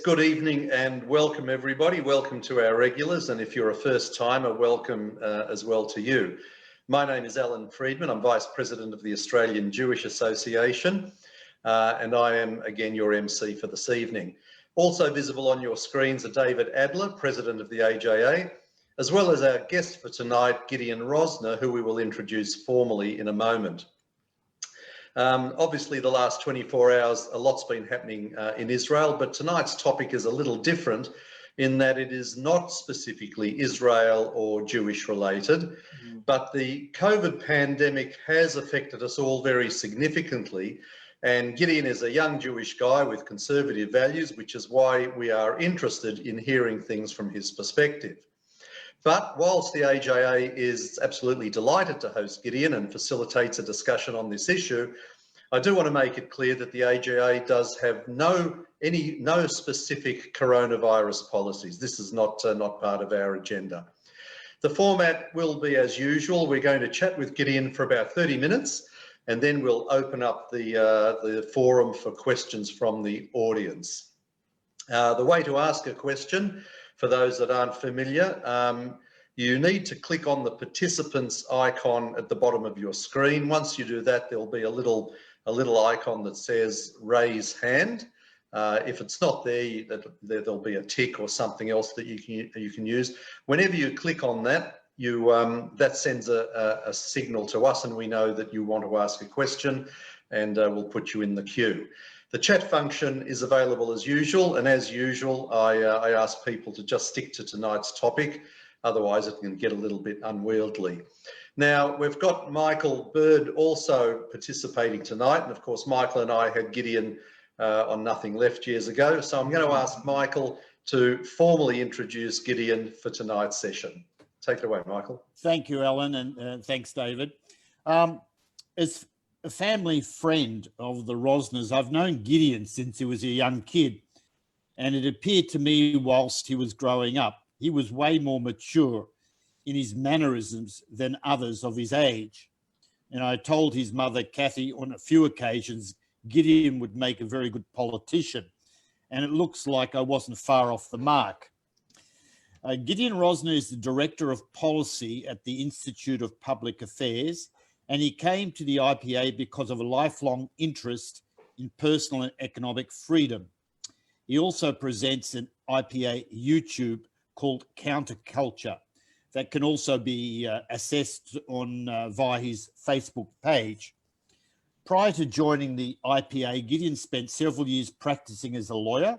Good evening and welcome everybody. Welcome to our regulars, and if you're a first timer, welcome as well to you. My name is Alan Friedman. I'm Vice President of the Australian Jewish Association, and I am again your MC for this evening. Also visible on your screens are David Adler, President of the AJA, as well as our guest for tonight, Gideon Rozner, who we will introduce formally in a moment. Obviously, the last 24 hours, a lot's been happening in Israel, but tonight's topic is a little different in that it is not specifically Israel or Jewish related, but the COVID pandemic has affected us all very significantly. And Gideon is a young Jewish guy with conservative values, which is why we are interested in hearing things from his perspective. But whilst the AJA is absolutely delighted to host Gideon and facilitates a discussion on this issue, I do want to make it clear that the AJA does have no specific coronavirus policies. This is not part of our agenda. The format will be as usual. We're going to chat with Gideon for about 30 minutes, and then we'll open up the forum for questions from the audience. The way to ask a question, for those that aren't familiar, you need to click on the participants icon at the bottom of your screen. Once you do that, there'll be a little icon that says raise hand. If it's not there, there'll be a tick or something else that you can use. Whenever you click on that, that sends a signal to us, and we know that you want to ask a question, and we'll put you in the queue. The chat function is available as usual, and as usual, I ask people to just stick to tonight's topic, otherwise it can get a little bit unwieldy. Now, we've got Michael Bird also participating tonight, and of course, Michael and I had Gideon on Nothing Left years ago, so I'm going to ask Michael to formally introduce Gideon for tonight's session. Take it away, Michael. Thank you, Alan, and thanks, David. As a family friend of the Rosners, I've known Gideon since he was a young kid, and it appeared to me whilst he was growing up, he was way more mature in his mannerisms than others of his age. And I told his mother, Kathy, on a few occasions, Gideon would make a very good politician, and it looks like I wasn't far off the mark. Gideon Rozner is the Director of Policy at the Institute of Public Affairs, and he came to the IPA because of a lifelong interest in personal and economic freedom. He also presents an IPA YouTube called Counterculture that can also be accessed on via his Facebook page. Prior to joining the IPA, Gideon spent several years practicing as a lawyer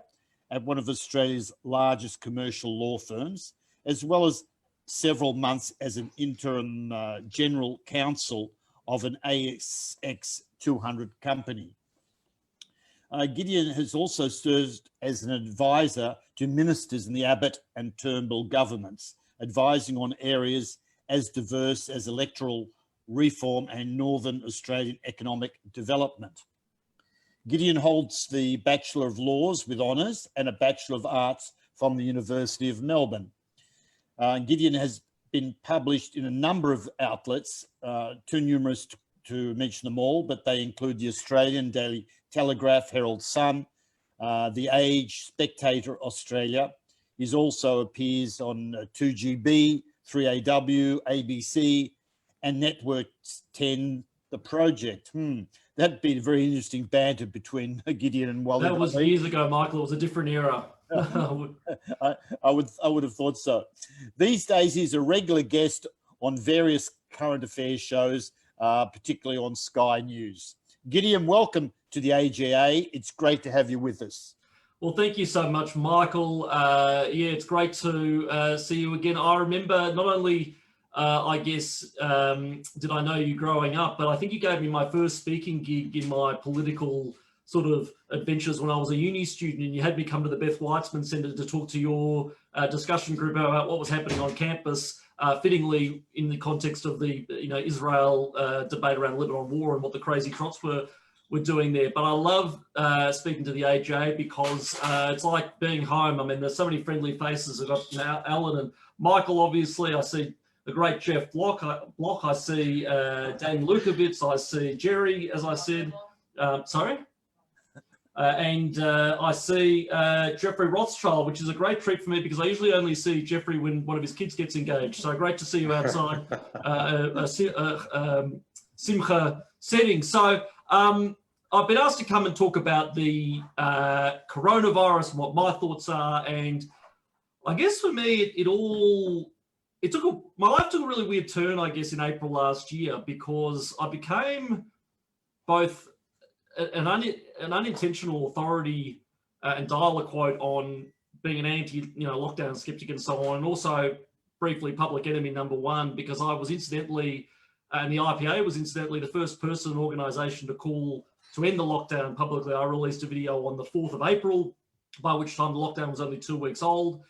at one of Australia's largest commercial law firms, as well as several months as an interim general counsel of an ASX 200 company. Gideon has also served as an advisor to ministers in the Abbott and Turnbull governments, advising on areas as diverse as electoral reform and Northern Australian economic development. Gideon holds the Bachelor of Laws with honours and a Bachelor of Arts from the University of Melbourne. Gideon has been published in a number of outlets, too numerous to mention them all, but they include the Australian Daily Telegraph, Herald Sun, The Age, Spectator Australia. He also appears on 2GB, 3AW, ABC, and Network 10, The Project. That'd be a very interesting banter between Gideon and Wally. That was years ago, Michael. It was a different era. I would have thought so. These days, he's a regular guest on various current affairs shows, particularly on Sky News. Gideon, welcome to the AJA. It's great to have you with us. Well, thank you so much, Michael. Yeah, it's great to see you again. I remember not only, I guess, did I know you growing up, but I think you gave me my first speaking gig in my political sort of adventures when I was a uni student, and you had me come to the Beth Weitzman Centre to talk to your discussion group about what was happening on campus, fittingly in the context of the Israel debate around Lebanon war and what the crazy trots were doing there. But I love speaking to the AJ because it's like being home. I mean, there's so many friendly faces. I've got Alan and Michael, obviously. I see the great Jeff Block. I see Dan Lukowitz. I see Jerry, as I said. Sorry? I see Jeffrey Rothschild, which is a great treat for me because I usually only see Jeffrey when one of his kids gets engaged. So great to see you outside Simcha setting. So I've been asked to come and talk about the coronavirus and what my thoughts are. And I guess for me, my life took a really weird turn, I guess, in April last year, because I became both an unintentional authority and dial a quote on being an anti-lockdown skeptic and so on, and also briefly public enemy number one, because I was incidentally, and the IPA was incidentally the first person and organisation to call to end the lockdown publicly. I released a video on the 4th of April, by which time the lockdown was only 2 weeks old.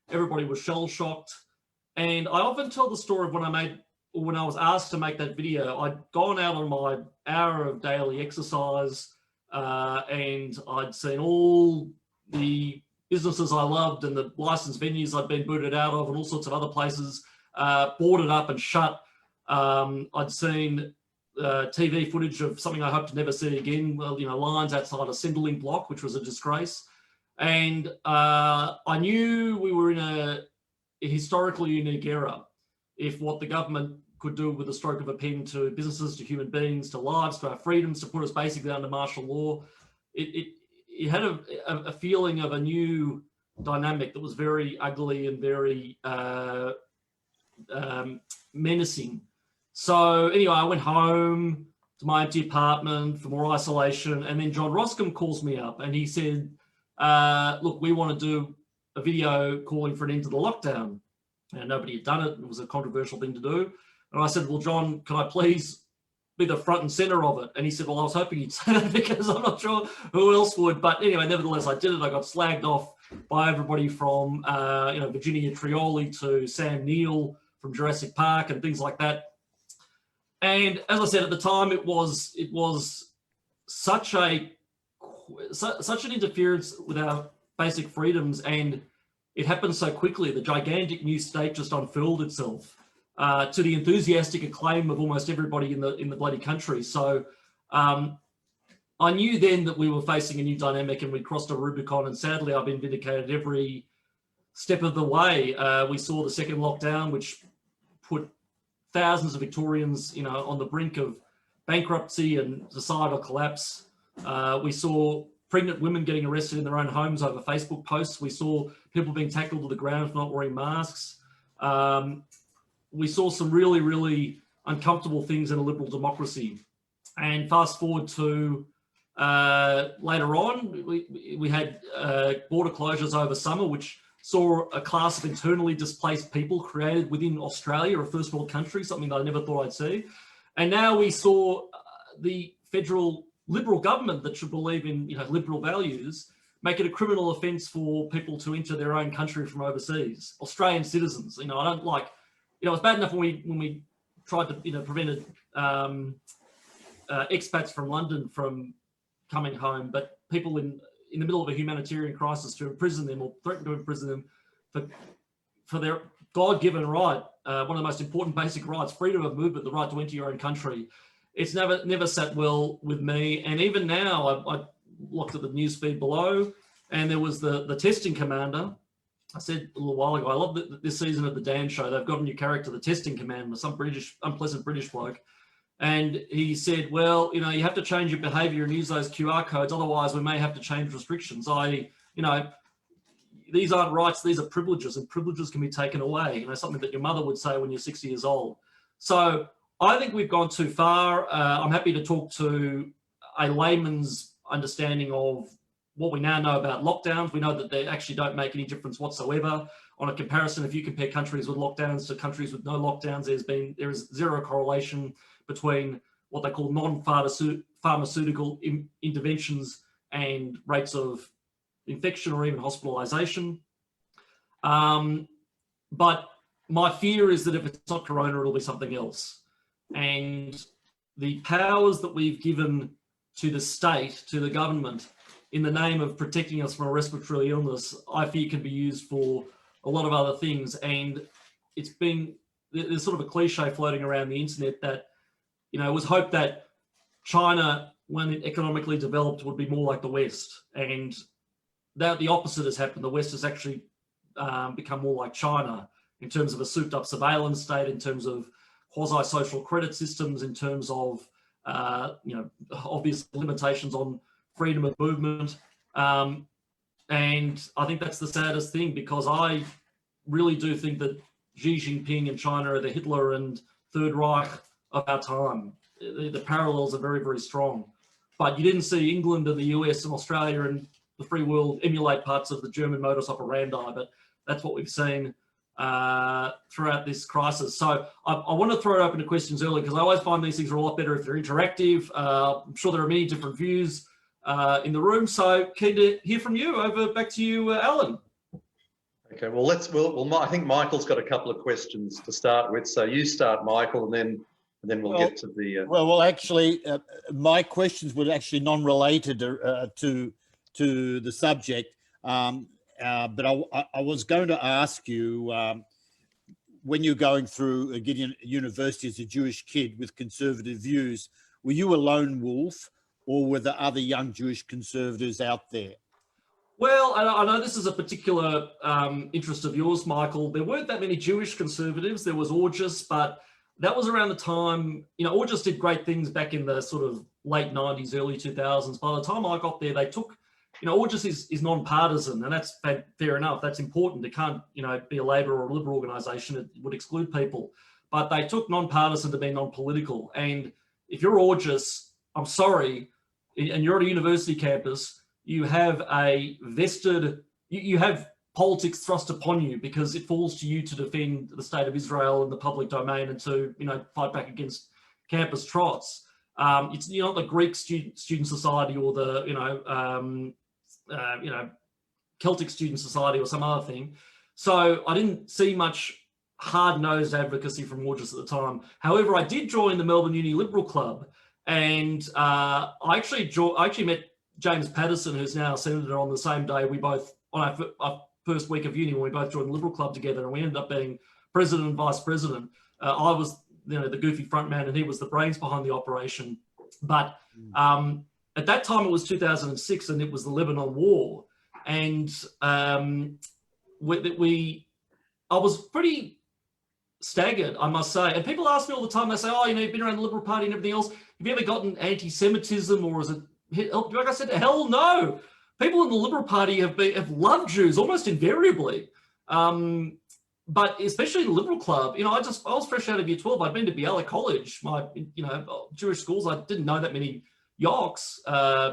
Everybody was shell-shocked. And I often tell the story of when I was asked to make that video. I'd gone out on my hour of daily exercise and I'd seen all the businesses I loved and the licensed venues I'd been booted out of and all sorts of other places boarded up and shut. I'd seen TV footage of something I hope to never see again, lines outside a Centrelink block, which was a disgrace. And I knew we were in a historically unique era. If what the government could do with a stroke of a pen to businesses, to human beings, to lives, to our freedoms, to put us basically under martial law, it had a feeling of a new dynamic that was very ugly and very menacing. So anyway, I went home to my empty apartment for more isolation, and then John Roscombe calls me up and he said, look, we want to do a video calling for an end to the lockdown. And nobody had done it. It was a controversial thing to do. And I said, well, John, can I please be the front and center of it? And he said, well, I was hoping you'd say that because I'm not sure who else would. But anyway, nevertheless, I did it. I got slagged off by everybody from, Virginia Trioli to Sam Neill from Jurassic Park and things like that. And as I said, at the time, it was such an interference with our basic freedoms, and it happened so quickly. The gigantic new state just unfurled itself to the enthusiastic acclaim of almost everybody in the bloody country. So I knew then that we were facing a new dynamic and we crossed a Rubicon, and sadly I've been vindicated every step of the way. We saw the second lockdown, which put thousands of Victorians, on the brink of bankruptcy and societal collapse. We saw pregnant women getting arrested in their own homes over Facebook posts. We saw people being tackled to the ground for not wearing masks. We saw some really, really uncomfortable things in a liberal democracy. And fast forward to later on, we had border closures over summer, which saw a class of internally displaced people created within Australia, a first world country, something that I never thought I'd see. And now we saw the federal Liberal government that should believe in liberal values make it a criminal offence for people to enter their own country from overseas, Australian citizens. I don't like, it's bad enough when we tried to prevent expats from London from coming home, but people in the middle of a humanitarian crisis to imprison them or threaten to imprison them for their God-given right, one of the most important basic rights, freedom of movement, the right to enter your own country. It's never sat well with me. And even now, I looked at the newsfeed below, and there was the testing commander. I said a little while ago, I love this season of the Dan Show. They've got a new character, the testing commander, some unpleasant British bloke. And he said, well, you have to change your behavior and use those QR codes. Otherwise, we may have to change restrictions. These aren't rights, these are privileges, and privileges can be taken away. Something that your mother would say when you're 60 years old. So I think we've gone too far. I'm happy to talk to a layman's understanding of what we now know about lockdowns. We know that they actually don't make any difference whatsoever. On a comparison, if you compare countries with lockdowns to countries with no lockdowns, there is zero correlation between what they call non-pharmaceutical interventions and rates of infection or even hospitalization. But my fear is that if it's not corona, it'll be something else. And the powers that we've given to the state, to the government, in the name of protecting us from a respiratory illness, I fear can be used for a lot of other things. And there's sort of a cliche floating around the internet that, it was hoped that China when it economically developed, would be more like the West. And that the opposite has happened. The West has actually become more like China in terms of a souped up surveillance state, in terms of quasi-social credit systems, in terms of, obvious limitations on freedom of movement. And I think that's the saddest thing, because I really do think that Xi Jinping and China are the Hitler and Third Reich of our time. The parallels are very, very strong. But you didn't see England and the US and Australia and the free world emulate parts of the German modus operandi, but that's what we've seen throughout this crisis. So I want to throw it open to questions early, because I always find these things are a lot better if they're interactive. I'm sure there are many different views in the room. So keen to hear from you. Back to you, Alan. Okay, well, I think Michael's got a couple of questions to start with. So you start, Michael, and then we'll get to the... Well, actually, my questions were actually non-related to the subject, but I was going to ask you, when you're going through Gideon University as a Jewish kid with conservative views, were you a lone wolf, or were there other young Jewish conservatives out there? Well, I know this is a particular interest of yours, Michael. There weren't that many Jewish conservatives. There was August, but that was around the time, August did great things back in the sort of late 90s, early 2000s. By the time I got there, they took, August is non-partisan, and that's fair enough. That's important. It can't, be a Labor or a Liberal organisation. It would exclude people. But they took non-partisan to be non-political. And if you're August, I'm sorry, and you're at a university campus, you have a vested, you have politics thrust upon you, because it falls to you to defend the state of Israel in the public domain and to, fight back against campus trots. It's not the Greek student society or the, Celtic student society or some other thing. So I didn't see much hard-nosed advocacy from August at the time. However, I did join the Melbourne Uni Liberal Club, and I actually met James Patterson, who's now a senator, on the same day. We both, on our first week of uni, when we both joined the Liberal Club together, and we ended up being president and vice president. I was, the goofy front man, and he was the brains behind the operation. But at that time, it was 2006, and it was the Lebanon War, and I was pretty staggered, I must say. And people ask me all the time. They say, "Oh, you've been around the Liberal Party and everything else. Have you ever gotten anti-Semitism, or is it?" Like I said, hell no. People in the Liberal Party have loved Jews almost invariably, but especially the Liberal Club. I was fresh out of year 12. I'd been to Biala College, my Jewish schools. I didn't know that many Yorks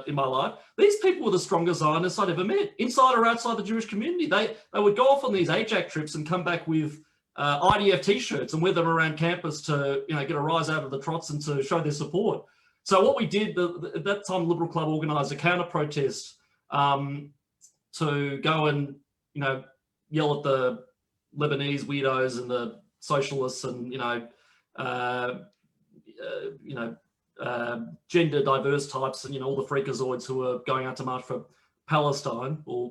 in my life. These people were the strongest Zionists I'd ever met, inside or outside the Jewish community. They would go off on these AJAC trips and come back with IDF T-shirts and wear them around campus to get a rise out of the trots and to show their support. So what we did at that time, the Liberal Club organised a counter protest to go and yell at the Lebanese weirdos and the socialists and gender diverse types and all the freakazoids who are going out to march for Palestine, or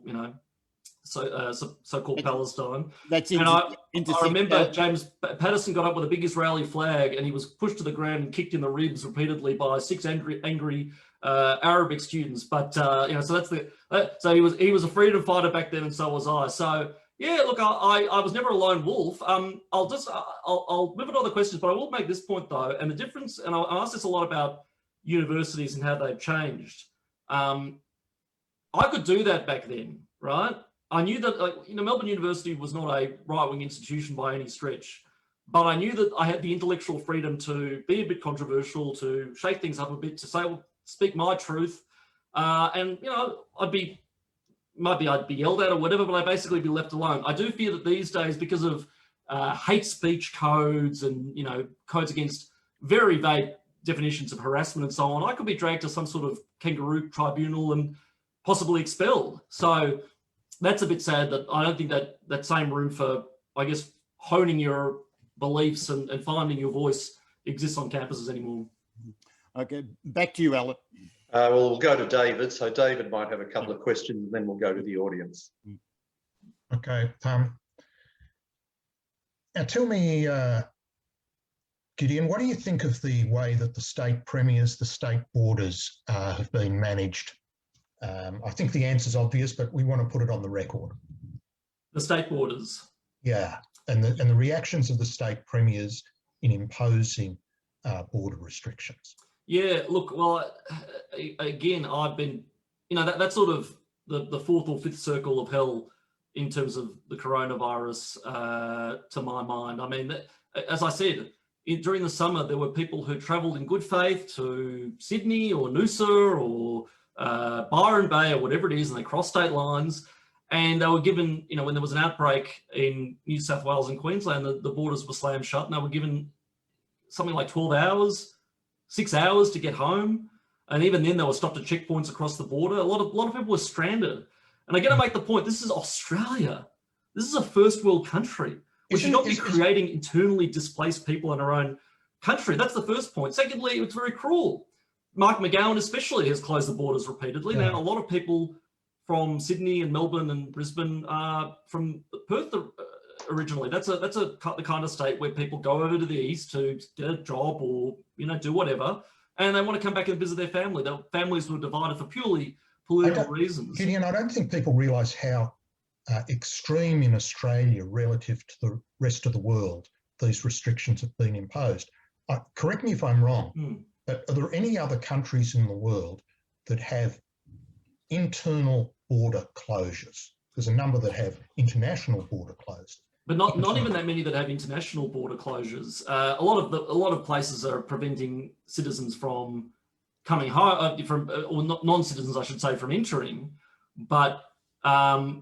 so-called Palestine. That's I remember James Patterson got up with a big Israeli flag, and he was pushed to the ground and kicked in the ribs repeatedly by 6 angry Arabic students. But so that's so he was a freedom fighter back then, and so was I. So yeah, look, I was never a lone wolf. I'll move on to other questions, but I will make this point though, and the difference. And I ask this a lot about universities and how they've changed. I could do that back then, right? I knew that Melbourne University was not a right-wing institution by any stretch, but I knew that I had the intellectual freedom to be a bit controversial, to shake things up a bit, to speak my truth, and I'd be yelled at or whatever, but I'd basically be left alone. I do fear that these days, because of hate speech codes and codes against very vague definitions of harassment and so on, I could be dragged to some sort of kangaroo tribunal and possibly expelled. So that's a bit sad that I don't think that same room for, I guess, honing your beliefs and finding your voice exists on campuses anymore. Okay, back to you, Alan. Well, we'll go to David. So David might have a couple of questions, and then we'll go to the audience. Okay. Tell me, Gideon, what do you think of the way that the state premiers, the state borders have been managed? I think the answer's obvious, but we want to put it on the record. The state borders. Yeah, and the reactions of the state premiers in imposing border restrictions. Yeah, look, well, again, I've been, that's sort of the fourth or fifth circle of hell in terms of the coronavirus, to my mind. I mean, as I said, during the summer, there were people who travelled in good faith to Sydney or Noosa or Byron Bay or whatever it is, and they crossed state lines, and they were given, when there was an outbreak in New South Wales and Queensland, the borders were slammed shut, and they were given something like 12 hours, 6 hours to get home. And even then they were stopped at checkpoints across the border. A lot of people were stranded. And I got to make the point, this is Australia. This is a first world country. We should not be creating internally displaced people in our own country. That's the first point. Secondly, it's very cruel. Mark McGowan especially has closed the borders repeatedly. Yeah. Now, a lot of people from Sydney and Melbourne and Brisbane are from Perth originally. That's the kind of state where people go over to the east to get a job or, do whatever. And they want to come back and visit their family. Their families were divided for purely political reasons. Gideon, I don't think people realise how extreme in Australia relative to the rest of the world these restrictions have been imposed. Correct me if I'm wrong, but are there any other countries in the world that have internal border closures? There's a number that have international border closed. But not even that many that have international border closures. A lot of places are preventing citizens from coming home, or non-citizens, I should say, from entering. But I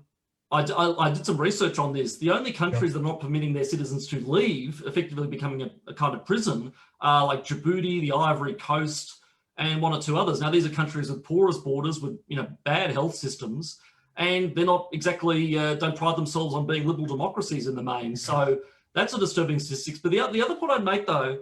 did some research on this. The only countries that are not permitting their citizens to leave, effectively becoming a kind of prison, are like Djibouti, the Ivory Coast, and one or two others. Now, these are countries with porous borders, with bad health systems, and they're not exactly don't pride themselves on being liberal democracies in the main. So that's a disturbing statistics. But the other point I'd make, though,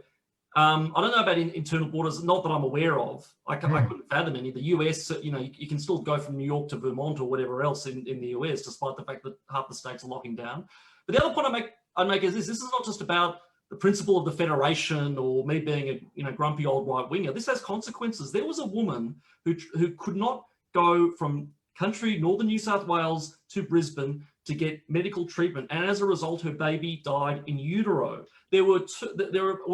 I don't know about internal borders, not that I'm aware of. I couldn't fathom any. The US, you can still go from New York to Vermont or whatever else in the US, despite the fact that half the states are locking down. But the other point I'd make is this is not just about the principle of the federation or me being a grumpy old right winger. This has consequences. There was a woman who could not go from northern New South Wales to Brisbane to get medical treatment, and as a result, her baby died in utero. There were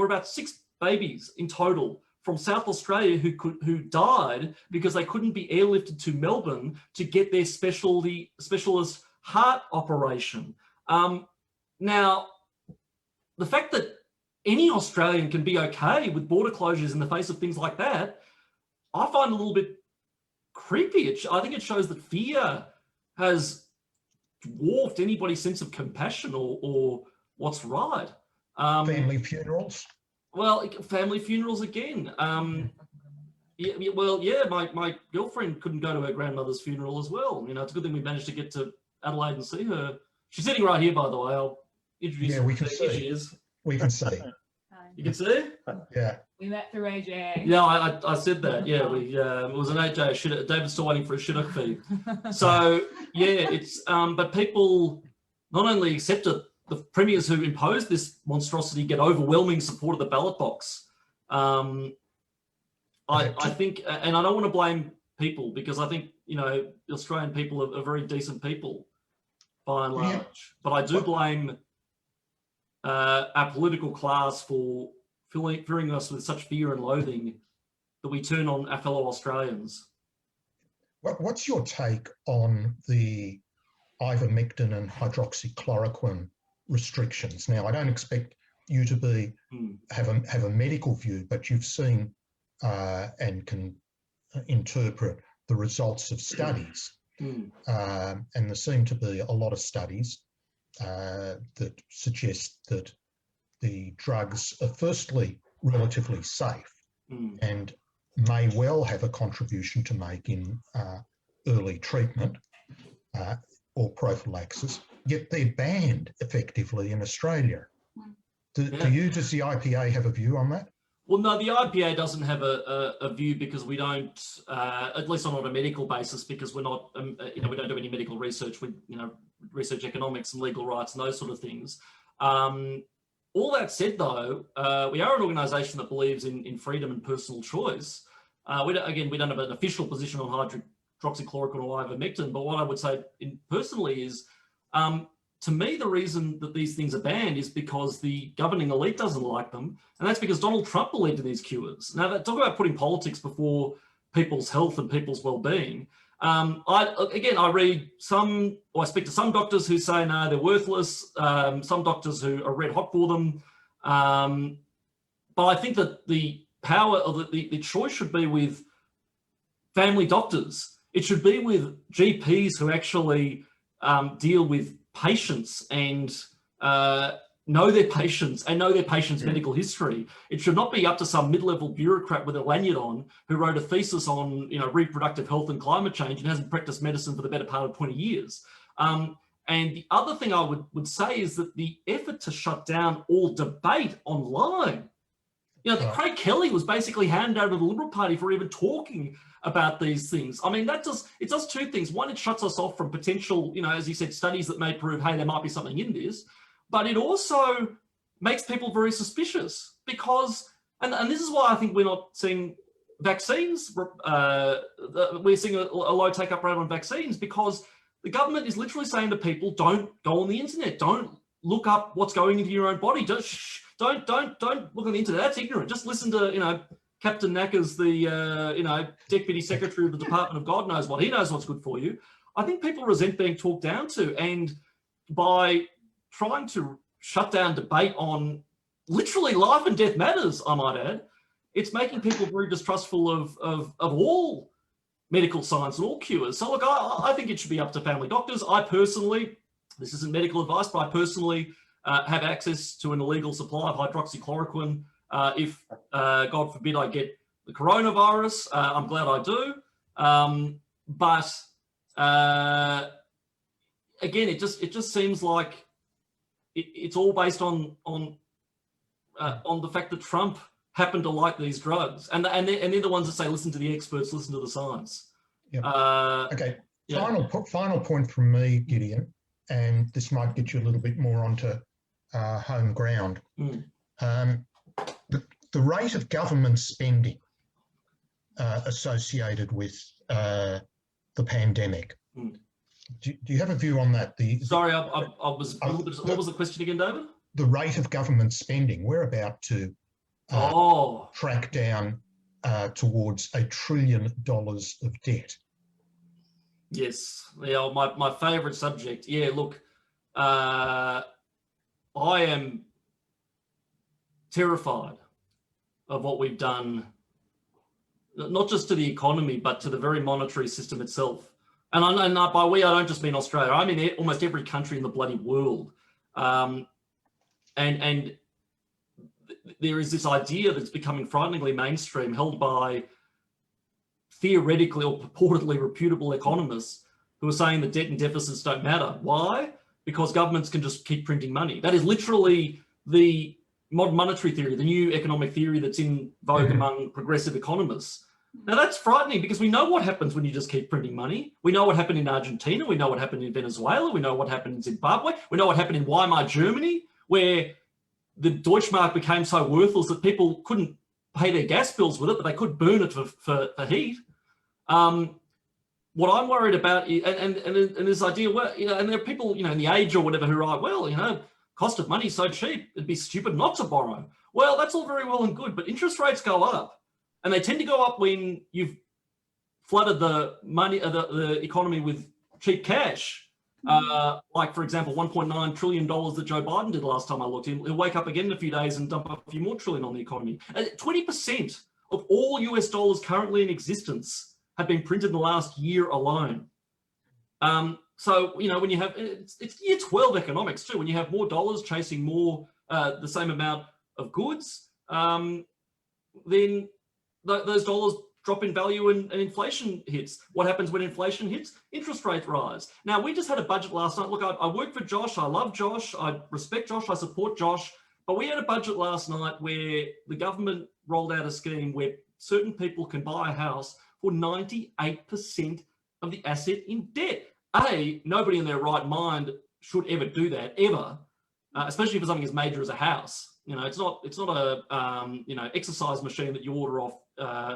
about 6 babies in total from South Australia who died because they couldn't be airlifted to Melbourne to get their specialist heart operation. Now, the fact that any Australian can be okay with border closures in the face of things like that, I find a little bit creepy. I think it shows that fear has dwarfed anybody's sense of compassion or what's right. Family funerals? Well, family funerals again. My girlfriend couldn't go to her grandmother's funeral as well. It's a good thing we managed to get to Adelaide and see her. She's sitting right here, by the way. I'll introduce her. We can see. Here she is. We can see. You can see? Yeah. We met through AJ. Yeah, I said that. Yeah, it was an AJ. David's still waiting for a Chinook feed. So yeah, it's but people not only accept it, the premiers who imposed this monstrosity get overwhelming support of the ballot box. I think, and I don't want to blame people because I think the Australian people are very decent people by and large, but I do blame our political class for filling us with such fear and loathing that we turn on our fellow Australians. What's your take on the ivermectin and hydroxychloroquine restrictions? Now, I don't expect you to have a medical view, but you've seen and can interpret the results of studies. And there seem to be a lot of studies that suggest that the drugs are firstly relatively safe and may well have a contribution to make in early treatment or prophylaxis, yet they're banned effectively in Australia. Does the IPA have a view on that? Well, no, the IPA doesn't have a view because we don't, at least not on a medical basis, because we're not, we don't do any medical research. We, research economics and legal rights and those sort of things. all that said, though, we are an organisation that believes in freedom and personal choice. We don't have an official position on hydroxychloroquine or ivermectin, but what I would say personally is, to me, the reason that these things are banned is because the governing elite doesn't like them, and that's because Donald Trump believed in these cures. Now, talk about putting politics before people's health and people's well-being. I read some, or I speak to some doctors who say, no, they're worthless. Some doctors who are red hot for them. But I think that the power of the choice should be with family doctors. It should be with GPs who actually deal with patients and know their patients and know their patients' medical history. It should not be up to some mid-level bureaucrat with a lanyard on who wrote a thesis on, reproductive health and climate change and hasn't practiced medicine for the better part of 20 years. And the other thing I would say is that the effort to shut down all debate online, Craig Kelly was basically handed over to the Liberal Party for even talking about these things. I mean, it does two things. One, it shuts us off from potential, as you said, studies that may prove, hey, there might be something in this. But it also makes people very suspicious because, and this is why I think we're not seeing vaccines, we're seeing a low take-up rate on vaccines, because the government is literally saying to people, don't go on the internet, don't look up what's going into your own body, don't look on the internet, that's ignorant. Just listen to, Captain Knackers, the, Deputy Secretary of the Department of God knows what, he knows what's good for you. I think people resent being talked down to, and by trying to shut down debate on literally life and death matters, I might add, it's making people very distrustful of all medical science and all cures. So look, I think it should be up to family doctors. I personally, this isn't medical advice, but I personally have access to an illegal supply of hydroxychloroquine. If, God forbid, I get the coronavirus, I'm glad I do. But again, it just seems like it's all based on the fact that Trump happened to like these drugs, and they're the ones that say, listen to the experts, listen to the science. Yep. Okay. Yeah. Final point from me, Gideon, and this might get you a little bit more onto home ground. The rate of government spending associated with the pandemic. Do you have a view on that? Sorry, I was a little bit. What was the question again, David? The rate of government spending. We're about to track down towards $1 trillion of debt. Yes, yeah, my favourite subject. Yeah, look, I am terrified of what we've done, not just to the economy, but to the very monetary system itself. And by we, I don't just mean Australia. I mean almost every country in the bloody world. And there is this idea that's becoming frighteningly mainstream, held by theoretically or purportedly reputable economists who are saying that debt and deficits don't matter. Why? Because governments can just keep printing money. That is literally the modern monetary theory, the new economic theory that's in vogue among progressive economists. Now that's frightening because we know what happens when you just keep printing money. We know what happened in Argentina. We know what happened in Venezuela. We know what happened in Zimbabwe. We know what happened in Weimar, Germany, where the Deutschmark became so worthless that people couldn't pay their gas bills with it, but they could burn it for heat. What I'm worried about is, and this idea, well, and there are people, in the Age or whatever who write, well, cost of money is so cheap, it'd be stupid not to borrow. Well, that's all very well and good, but interest rates go up. And they tend to go up when you've flooded the money, the economy with cheap cash. Like, for example, $1.9 trillion that Joe Biden did last time I looked. He'll wake up again in a few days and dump a few more trillion on the economy. 20% of all US dollars currently in existence have been printed in the last year alone. So, when you have, it's year 12 economics too, when you have more dollars chasing more, the same amount of goods, then those dollars drop in value and inflation hits. What happens when inflation hits? Interest rates rise. Now, we just had a budget last night. Look, I work for Josh. I love Josh. I respect Josh. I support Josh. But we had a budget last night where the government rolled out a scheme where certain people can buy a house for 98% of the asset in debt. Nobody in their right mind should ever do that, ever. especially for something as major as a house. You know, it's not a you know, exercise machine that you order off,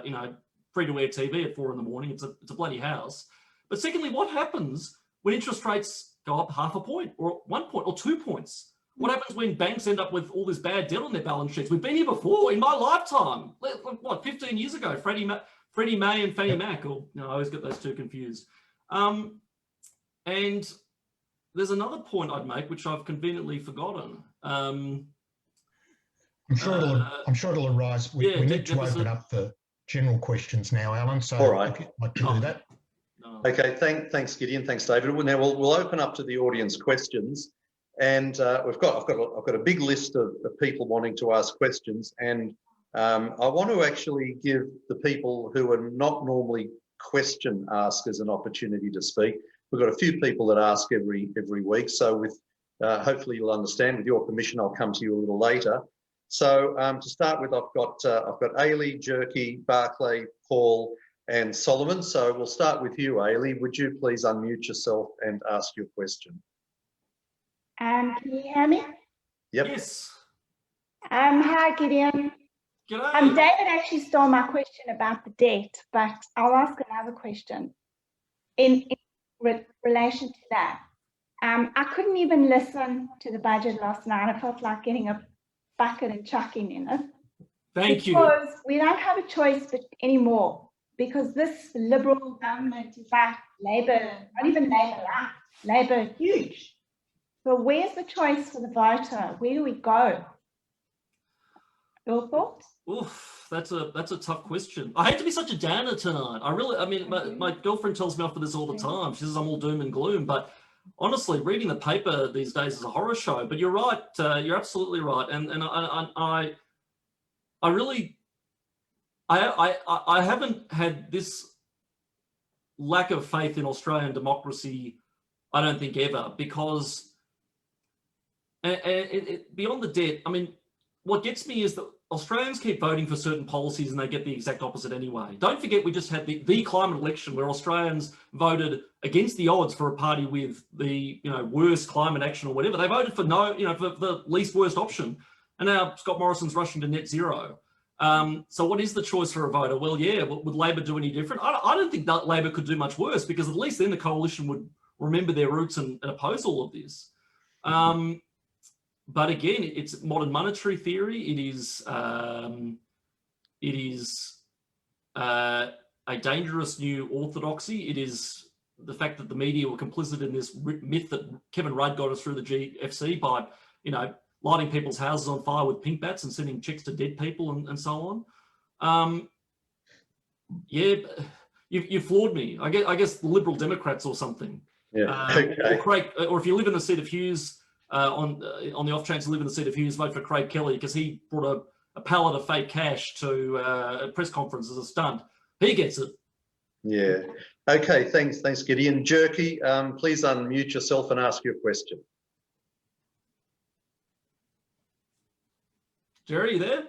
you know, free-to-air TV at 4 in the morning. It's a bloody house. But secondly, what happens when interest rates go up 0.5 point or 1 point or 2 points? What happens when banks end up with all this bad debt on their balance sheets? We've been here before in my lifetime. What, 15 years ago, Freddie Mae and Fannie Mac. Or, no, I always get those two confused. And there's another point I'd make, which I've conveniently forgotten. I'm sure it'll arise. We need to open up for general questions now, Alan. So all right. if you'd like to do that. Okay, thanks, Gideon. Thanks, David. Now we'll open up to the audience questions, and I've got a big list of people wanting to ask questions, and I want to actually give the people who are not normally question askers an opportunity to speak. We've got a few people that ask every week, so with hopefully you'll understand. With your permission, I'll come to you a little later. So to start with, I've got Ailey, Jerky, Barclay, Paul, and Solomon. So we'll start with you, Ailey. Would you please unmute yourself and ask your question? Can you hear me? Yep. Yes. Hi, Gideon. G'day. David actually stole my question about the debt, but I'll ask another question in relation to that. I couldn't even listen to the budget last night. I felt like getting a bucket and chucking in it. Thank you. Because we don't have a choice anymore, because this Liberal government is like Labor, not even Labor light, Labor huge. So where's the choice for the voter? Where do we go? Your thoughts? Oof, that's a tough question. I hate to be such a downer tonight. I mean, my girlfriend tells me off for this all the time. She says I'm all doom and gloom, but honestly, reading the paper these days is a horror show. But you're right. You're absolutely right. And I haven't had this lack of faith in Australian democracy, I don't think, ever, because beyond the debt, I mean, what gets me is that Australians keep voting for certain policies and they get the exact opposite anyway. Don't forget, we just had the climate election where Australians voted against the odds for a party with the worst climate action or whatever. They voted for for the least worst option, and now Scott Morrison's rushing to net zero. So what is the choice for a voter? Well, yeah, would Labor do any different? I don't think that Labor could do much worse, because at least then the coalition would remember their roots and oppose all of this. But again, it's modern monetary theory. It is a dangerous new orthodoxy. It is the fact that the media were complicit in this myth that Kevin Rudd got us through the GFC by, lighting people's houses on fire with pink bats and sending chicks to dead people and so on. Yeah, you floored me. I guess the Liberal Democrats or something. Yeah. Okay. Or if you live in the seat of Hughes, on the off chance you live in the seat of Hughes, vote for Craig Kelly, because he brought a pallet of fake cash to a press conference as a stunt. He gets it. Yeah. Okay. Thanks, Gideon. Jerky, please unmute yourself and ask your question. Jerry, you there?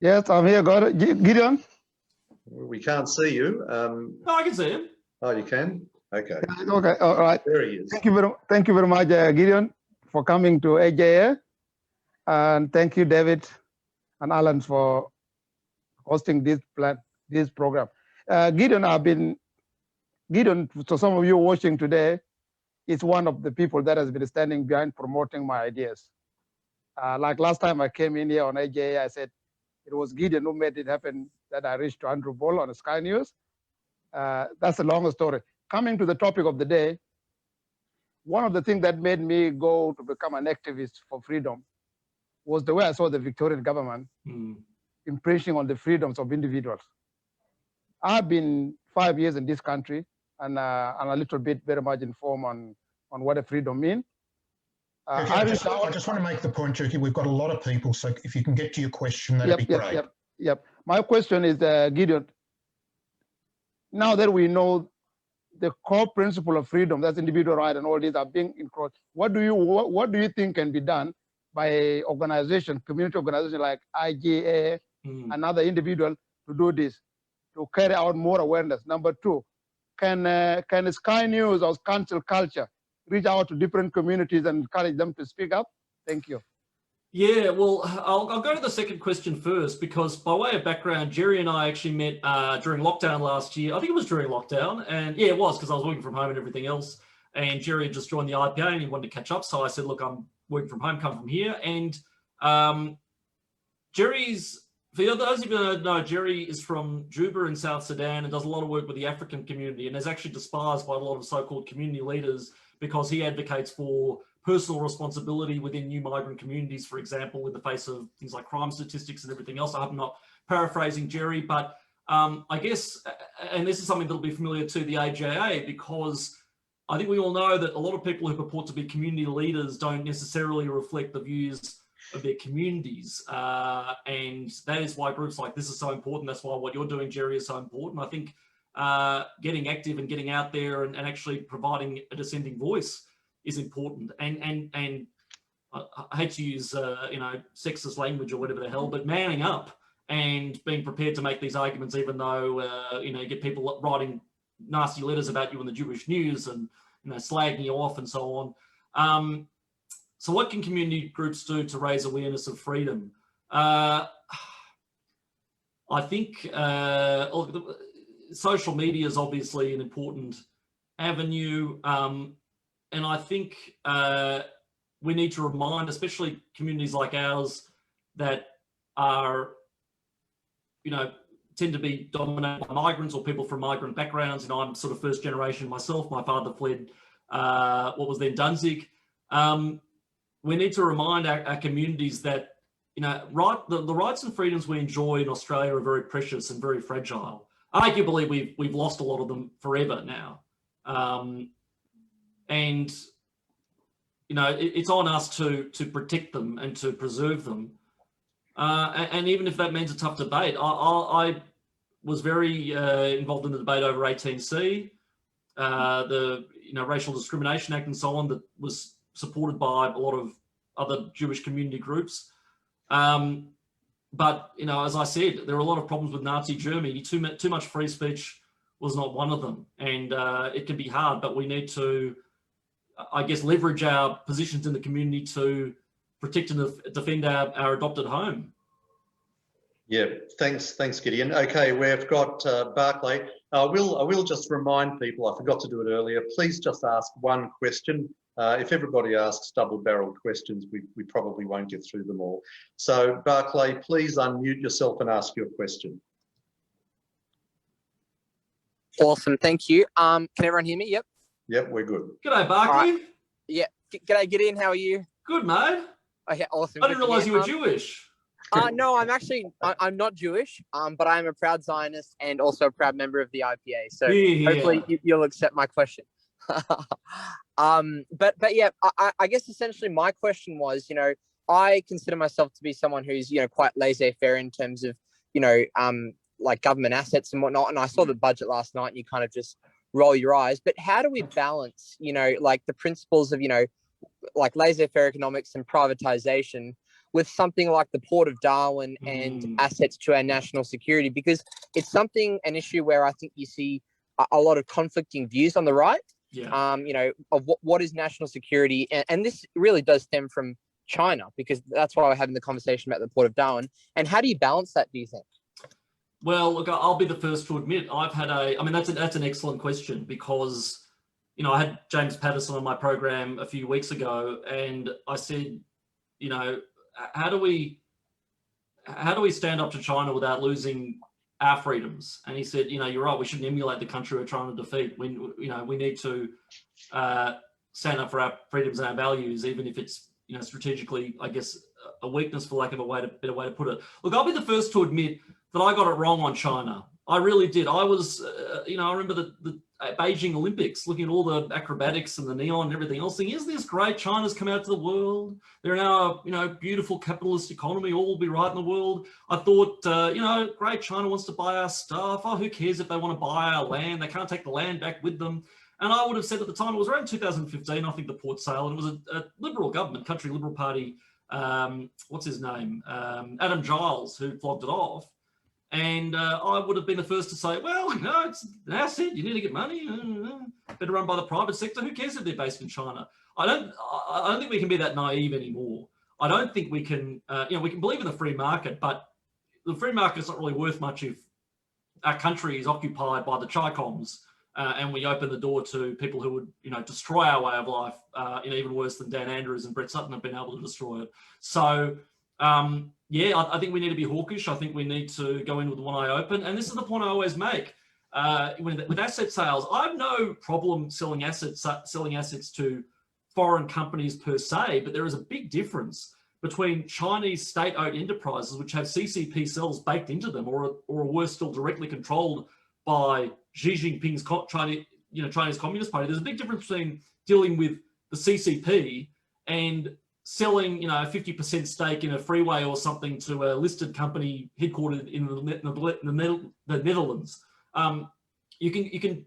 Yes, I'm here. Got it. Gideon? We can't see you. No, I can see him. Oh, you can? Okay. Okay, all right. There he is. Thank you very much, Gideon, for coming to AJA. And thank you, David and Alan, for hosting this program. Gideon, so some of you watching today, is one of the people that has been standing behind promoting my ideas. Like last time I came in here on AJA, I said it was Gideon who made it happen that I reached to Andrew Ball on Sky News. That's a long story. Coming to the topic of the day, one of the things that made me go to become an activist for freedom was the way I saw the Victorian government impinging on the freedoms of individuals. I've been 5 years in this country, and a little bit very much informed on what a freedom means. I just want to make the point, Jerky, we've got a lot of people, so if you can get to your question, that'd be great. Yep. My question is, Gideon, now that we know the core principle of freedom, that's individual right, and all these are being encroached, what do you think can be done by organization, community organization like IGA and other individuals to do this, to carry out more awareness? Number two, can Sky News or cancel culture reach out to different communities and encourage them to speak up? Thank you. Yeah, well, I'll go to the second question first, because by way of background, Jerry and I actually met during lockdown last year. I think it was during lockdown, and yeah, it was, because I was working from home and everything else. And Jerry had just joined the IPA and he wanted to catch up. So I said, look, I'm working from home, come from here. And Jerry's, for those of you who don't know, Jerry is from Juba in South Sudan and does a lot of work with the African community, and is actually despised by a lot of so-called community leaders because he advocates for personal responsibility within new migrant communities, for example, in the face of things like crime statistics and everything else. I hope I'm not paraphrasing Jerry, but I guess, and this is something that'll be familiar to the AJA, because I think we all know that a lot of people who purport to be community leaders don't necessarily reflect the views of their communities. And that is why groups like this are so important. That's why what you're doing, Jerry, is so important. I think getting active and getting out there and actually providing a dissenting voice is important. And I hate to use sexist language or whatever the hell, but manning up and being prepared to make these arguments, even though you get people writing nasty letters about you in the Jewish news and slagging you off and so on. So what can community groups do to raise awareness of freedom? I think social media is obviously an important avenue. And I think we need to remind, especially communities like ours that are, tend to be dominated by migrants or people from migrant backgrounds. I'm sort of first generation myself. My father fled what was then Danzig. We need to remind our communities that, the rights and freedoms we enjoy in Australia are very precious and very fragile. Arguably, we've lost a lot of them forever now. And it's on us to protect them and to preserve them. And even if that means a tough debate, I was very involved in the debate over 18C, the Racial Discrimination Act and so on, that was supported by a lot of other Jewish community groups. But as I said, there are a lot of problems with Nazi Germany. Too much free speech was not one of them, and it can be hard. But we need to, I guess, leverage our positions in the community to protect and defend our adopted home. Yeah, thanks, Gideon. Okay, we've got Barclay. I will just remind people, I forgot to do it earlier, please just ask one question. If everybody asks double-barreled questions, we probably won't get through them all. So Barclay, please unmute yourself and ask your question. Awesome, thank you. Can everyone hear me? Yep. Yep, we're good. G'day, Barclay. Right. Yeah, g'day Gideon, how are you? Good, mate. Okay, awesome. I didn't realise you were Jewish. No, I'm not Jewish, but I am a proud Zionist and also a proud member of the IPA. So hopefully you'll accept my question. But yeah, I guess essentially my question was, I consider myself to be someone who's, quite laissez-faire in terms of, like government assets and whatnot. And I saw the budget last night and you kind of just roll your eyes. But how do we balance, like the principles of, like laissez-faire economics and privatization with something like the Port of Darwin and assets to our national security? Because it's an issue where I think you see a lot of conflicting views on the right. Yeah. Of what is national security, and this really does stem from China, because that's why we're having the conversation about the Port of Darwin. And how do you balance that, do you think? Well, look, I'll be the first to admit that's an excellent question, because I had James Patterson on my program a few weeks ago, and I said, how do we stand up to China without losing our freedoms? And he said, you're right, we shouldn't emulate the country we're trying to defeat. We need to stand up for our freedoms and our values, even if it's, strategically, I guess, a weakness, for lack of a better way to put it. Look, I'll be the first to admit that I got it wrong on China. I really did. I was, I remember the Beijing Olympics, looking at all the acrobatics and the neon and everything else, thinking, isn't this great? China's come out to the world. They're now, beautiful capitalist economy, all will be right in the world. I thought, great, China wants to buy our stuff. Oh, who cares if they want to buy our land? They can't take the land back with them. And I would have said at the time, it was around 2015, I think, the port sale, and it was a Liberal government, Country Liberal Party, what's his name? Adam Giles, who flogged it off. And I would have been the first to say, well, it's an asset. You need to get money. Better run by the private sector. Who cares if they're based in China? I don't think we can be that naive anymore. I don't think we can, we can believe in the free market, but the free market's not really worth much if our country is occupied by the Chi-Coms and we open the door to people who would, destroy our way of life, even worse than Dan Andrews and Brett Sutton have been able to destroy it. So, I think we need to be hawkish. I think we need to go in with one eye open. And this is the point I always make. With asset sales, I have no problem selling assets to foreign companies per se, but there is a big difference between Chinese state-owned enterprises which have CCP cells baked into them, or worse still, directly controlled by Xi Jinping's Chinese Communist Party. There's a big difference between dealing with the CCP and selling, a 50% stake in a freeway or something to a listed company headquartered in the Netherlands. You can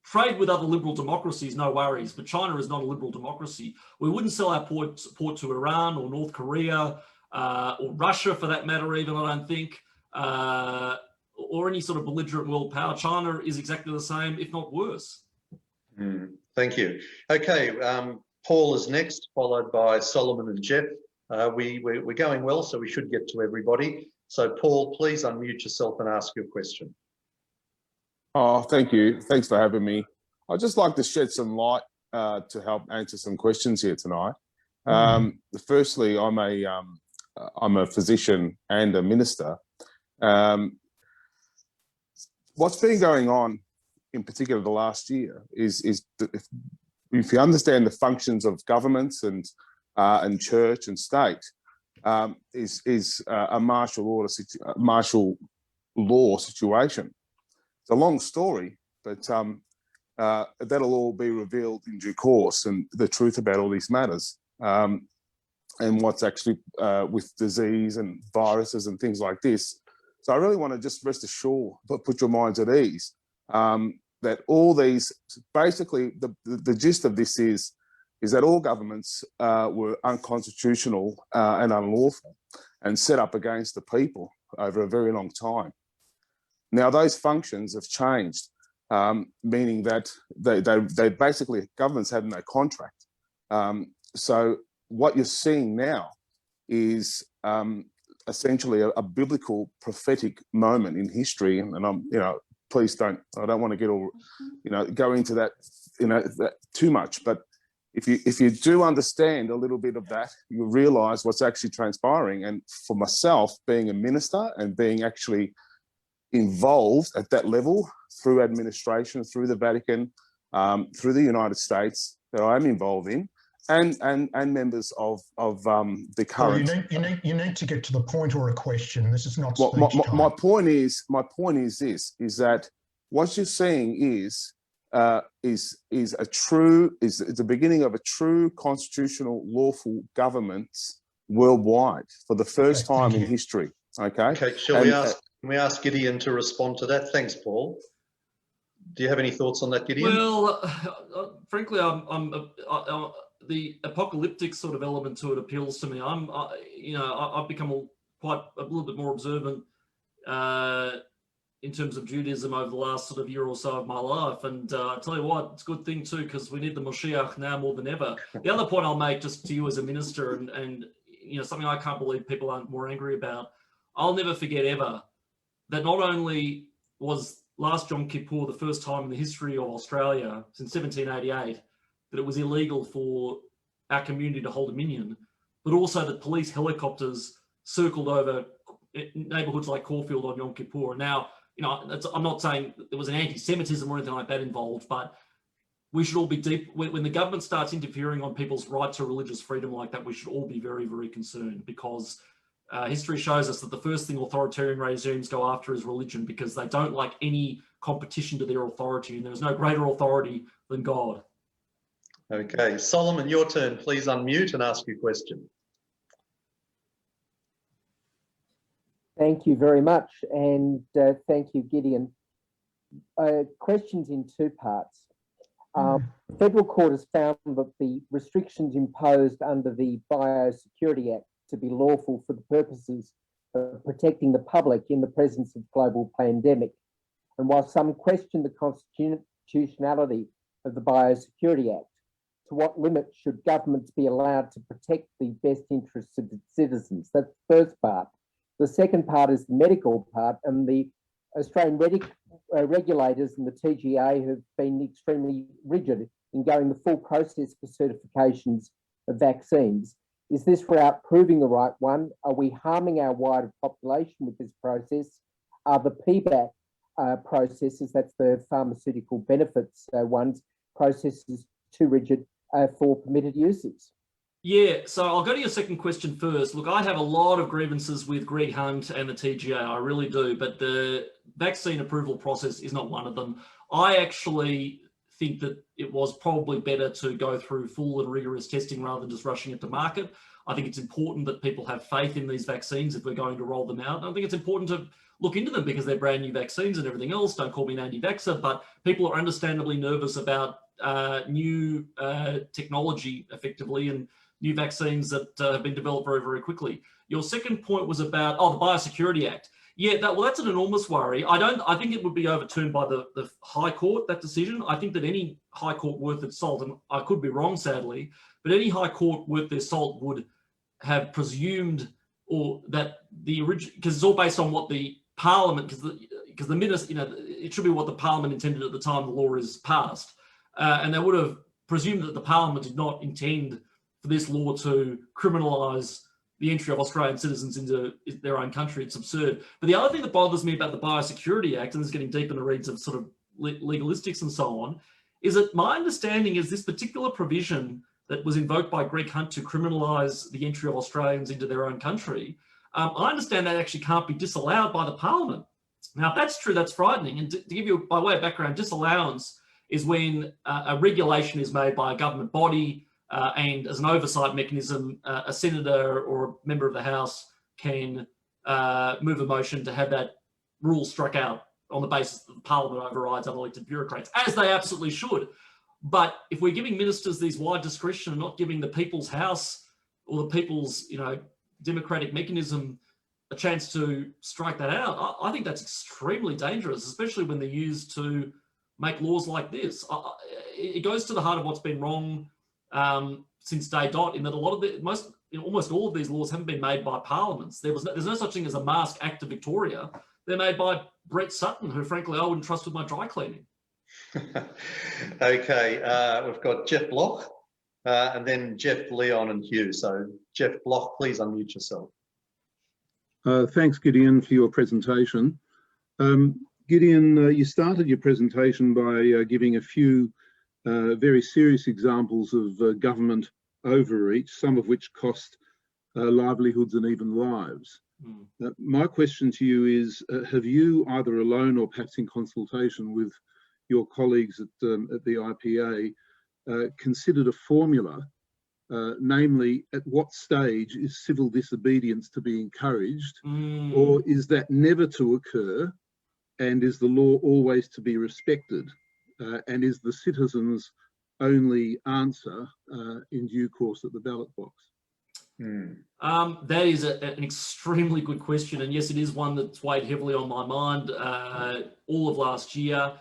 trade with other liberal democracies, no worries, but China is not a liberal democracy. We wouldn't sell our support to Iran or North Korea or Russia, for that matter, even, I don't think, or any sort of belligerent world power. China is exactly the same, if not worse. Thank you. Okay, Paul is next, followed by Solomon and Jeff. We're going well, so we should get to everybody. So Paul, please unmute yourself and ask your question. Oh, thank you. Thanks for having me. I'd just like to shed some light to help answer some questions here tonight. Firstly, I'm a physician and a minister. What's been going on, in particular the last year, is if you understand the functions of governments and church and state, is a martial law situation. It's a long story, but that'll all be revealed in due course, and the truth about all these matters, and what's actually with disease and viruses and things like this. So I really want to just rest assured, put your minds at ease, that all these, basically the gist of this is that all governments were unconstitutional and unlawful and set up against the people over a very long time. Now those functions have changed, meaning that they basically, governments have no contract. So what you're seeing now is essentially a biblical prophetic moment in history, and I'm, please don't, I don't want to get all, go into that, that too much, but if you do understand a little bit of that, you realize what's actually transpiring. And for myself, being a minister and being actually involved at that level through administration, through the Vatican, through the United States that I am involved in, and members of the current. Well, you need to get to the point, or a question. This is not well, speech time. my point is this: is that what you're seeing is the beginning of a true constitutional lawful government worldwide for the first time in history. Okay. Can we ask Gideon to respond to that? Thanks, Paul. Do you have any thoughts on that, Gideon? Well, frankly, the apocalyptic sort of element to it appeals to me. I've become quite a little bit more observant in terms of Judaism over the last sort of year or so of my life. And I tell you what, it's a good thing too, because we need the Moshiach now more than ever. The other point I'll make, just to you as a minister, and something I can't believe people aren't more angry about, I'll never forget ever that not only was last Yom Kippur the first time in the history of Australia since 1788 that it was illegal for our community to hold a minyan, but also that police helicopters circled over neighbourhoods like Caulfield on Yom Kippur. Now, I'm not saying there was an anti-Semitism or anything like that involved, but we should all be deep. When the government starts interfering on people's right to religious freedom like that, we should all be very, very concerned, because history shows us that the first thing authoritarian regimes go after is religion, because they don't like any competition to their authority, and there's no greater authority than God. Okay, Solomon, your turn. Please unmute and ask your question. Thank you very much, and thank you, Gideon. Questions in two parts. Federal court has found that the restrictions imposed under the Biosecurity Act to be lawful for the purposes of protecting the public in the presence of global pandemic. And while some question the constitutionality of the Biosecurity Act, to what limit should governments be allowed to protect the best interests of its citizens? That's the first part. The second part is the medical part, and the Australian regulators and the TGA have been extremely rigid in going the full process for certifications of vaccines. Is this route proving the right one? Are we harming our wider population with this process? Are the PBAC processes, that's the pharmaceutical benefits ones, processes too rigid for permitted uses? Yeah, so I'll go to your second question first. Look, I have a lot of grievances with Greg Hunt and the TGA, I really do, but the vaccine approval process is not one of them. I actually think that it was probably better to go through full and rigorous testing rather than just rushing it to market. I think it's important that people have faith in these vaccines if we're going to roll them out. And I think it's important to look into them because they're brand new vaccines and everything else. Don't call me an anti-vaxxer, but people are understandably nervous about new technology effectively and new vaccines that have been developed very, very quickly. Your second point was about, the Biosecurity Act. Yeah, that's an enormous worry. I think it would be overturned by the High Court, that decision. I think that any High Court worth its salt, and I could be wrong, sadly, but any High Court worth their salt would have presumed, or that the original, because it's all based on what the Parliament, because the minister, it should be what the Parliament intended at the time the law is passed. And they would have presumed that the Parliament did not intend for this law to criminalise the entry of Australian citizens into their own country. It's absurd. But the other thing that bothers me about the Biosecurity Act, and this is getting deep in the reeds of sort of legalistics and so on, is that my understanding is this particular provision that was invoked by Greg Hunt to criminalise the entry of Australians into their own country, I understand that actually can't be disallowed by the Parliament. Now, if that's true, that's frightening. And to give you, by way of background, disallowance is when a regulation is made by a government body, and as an oversight mechanism, a senator or a member of the House can move a motion to have that rule struck out on the basis that the Parliament overrides unelected bureaucrats, as they absolutely should. But if we're giving ministers these wide discretion and not giving the People's House or the People's, democratic mechanism a chance to strike that out, I think that's extremely dangerous, especially when they're used to make laws like this. It goes to the heart of what's been wrong since day dot, in that a lot of almost all of these laws haven't been made by parliaments. There's no such thing as a Mask Act of Victoria. They're made by Brett Sutton, who frankly I wouldn't trust with my dry cleaning. Okay, we've got Jeff Bloch, and then Jeff, Leon and Hugh. So Jeff Bloch, please unmute yourself. Thanks, Gideon, for your presentation. Gideon, you started your presentation by giving a few very serious examples of government overreach, some of which cost livelihoods and even lives. My question to you is, have you, either alone or perhaps in consultation with your colleagues at the IPA, considered a formula, namely at what stage is civil disobedience to be encouraged, or is that never to occur, and is the law always to be respected? And is the citizens' only answer in due course at the ballot box? That is an extremely good question. And yes, it is one that's weighed heavily on my mind all of last year.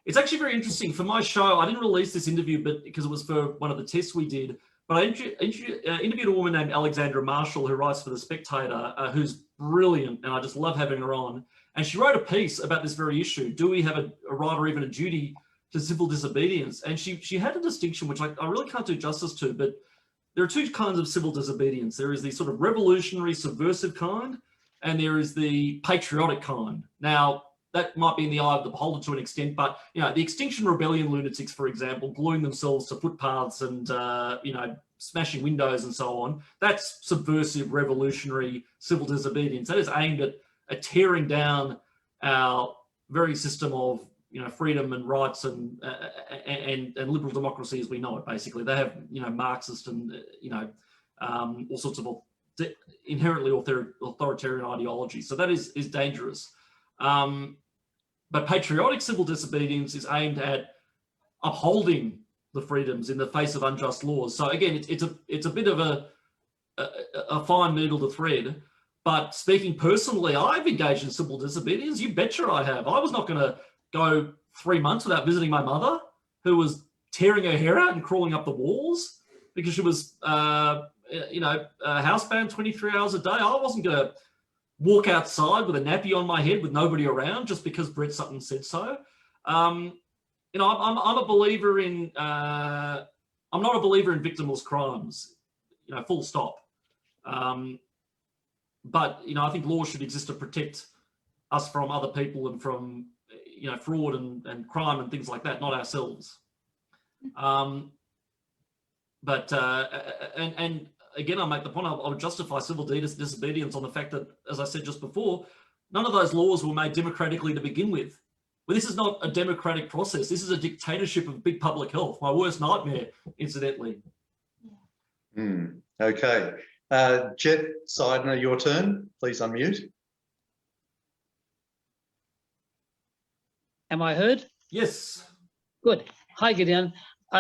It's actually very interesting. For my show, I didn't release this interview because it was for one of the tests we did, but I interviewed a woman named Alexandra Marshall, who writes for The Spectator, who's brilliant, and I just love having her on. And she wrote a piece about this very issue. Do we have a right or even a duty to civil disobedience? And she had a distinction, which I really can't do justice to, but there are two kinds of civil disobedience. There is the sort of revolutionary, subversive kind, and there is the patriotic kind. Now, that might be in the eye of the beholder to an extent, but the Extinction Rebellion lunatics, for example, gluing themselves to footpaths and smashing windows and so on, that's subversive, revolutionary civil disobedience. That is aimed at tearing down our very system of freedom and rights and liberal democracy as we know it. Basically, they have Marxist and all sorts of inherently authoritarian ideology. So that is dangerous. But patriotic civil disobedience is aimed at upholding the freedoms in the face of unjust laws. So again, it's a bit of a fine needle to thread. But speaking personally, I've engaged in civil disobedience. You betcha I have. I was not going to go 3 months without visiting my mother, who was tearing her hair out and crawling up the walls because she was, housebound 23 hours a day. I wasn't going to walk outside with a nappy on my head with nobody around just because Brett Sutton said so. I'm a believer in, I'm not a believer in victimless crimes, full stop. But, I think laws should exist to protect us from other people and from, fraud and crime and things like that, not ourselves. And again, I make the point, I would justify civil disobedience on the fact that, as I said just before, none of those laws were made democratically to begin with. But this is not a democratic process. This is a dictatorship of big public health. My worst nightmare, incidentally. Okay. Jet Seidner, your turn. Please unmute. Am I heard? Yes. Good. Hi, Gideon.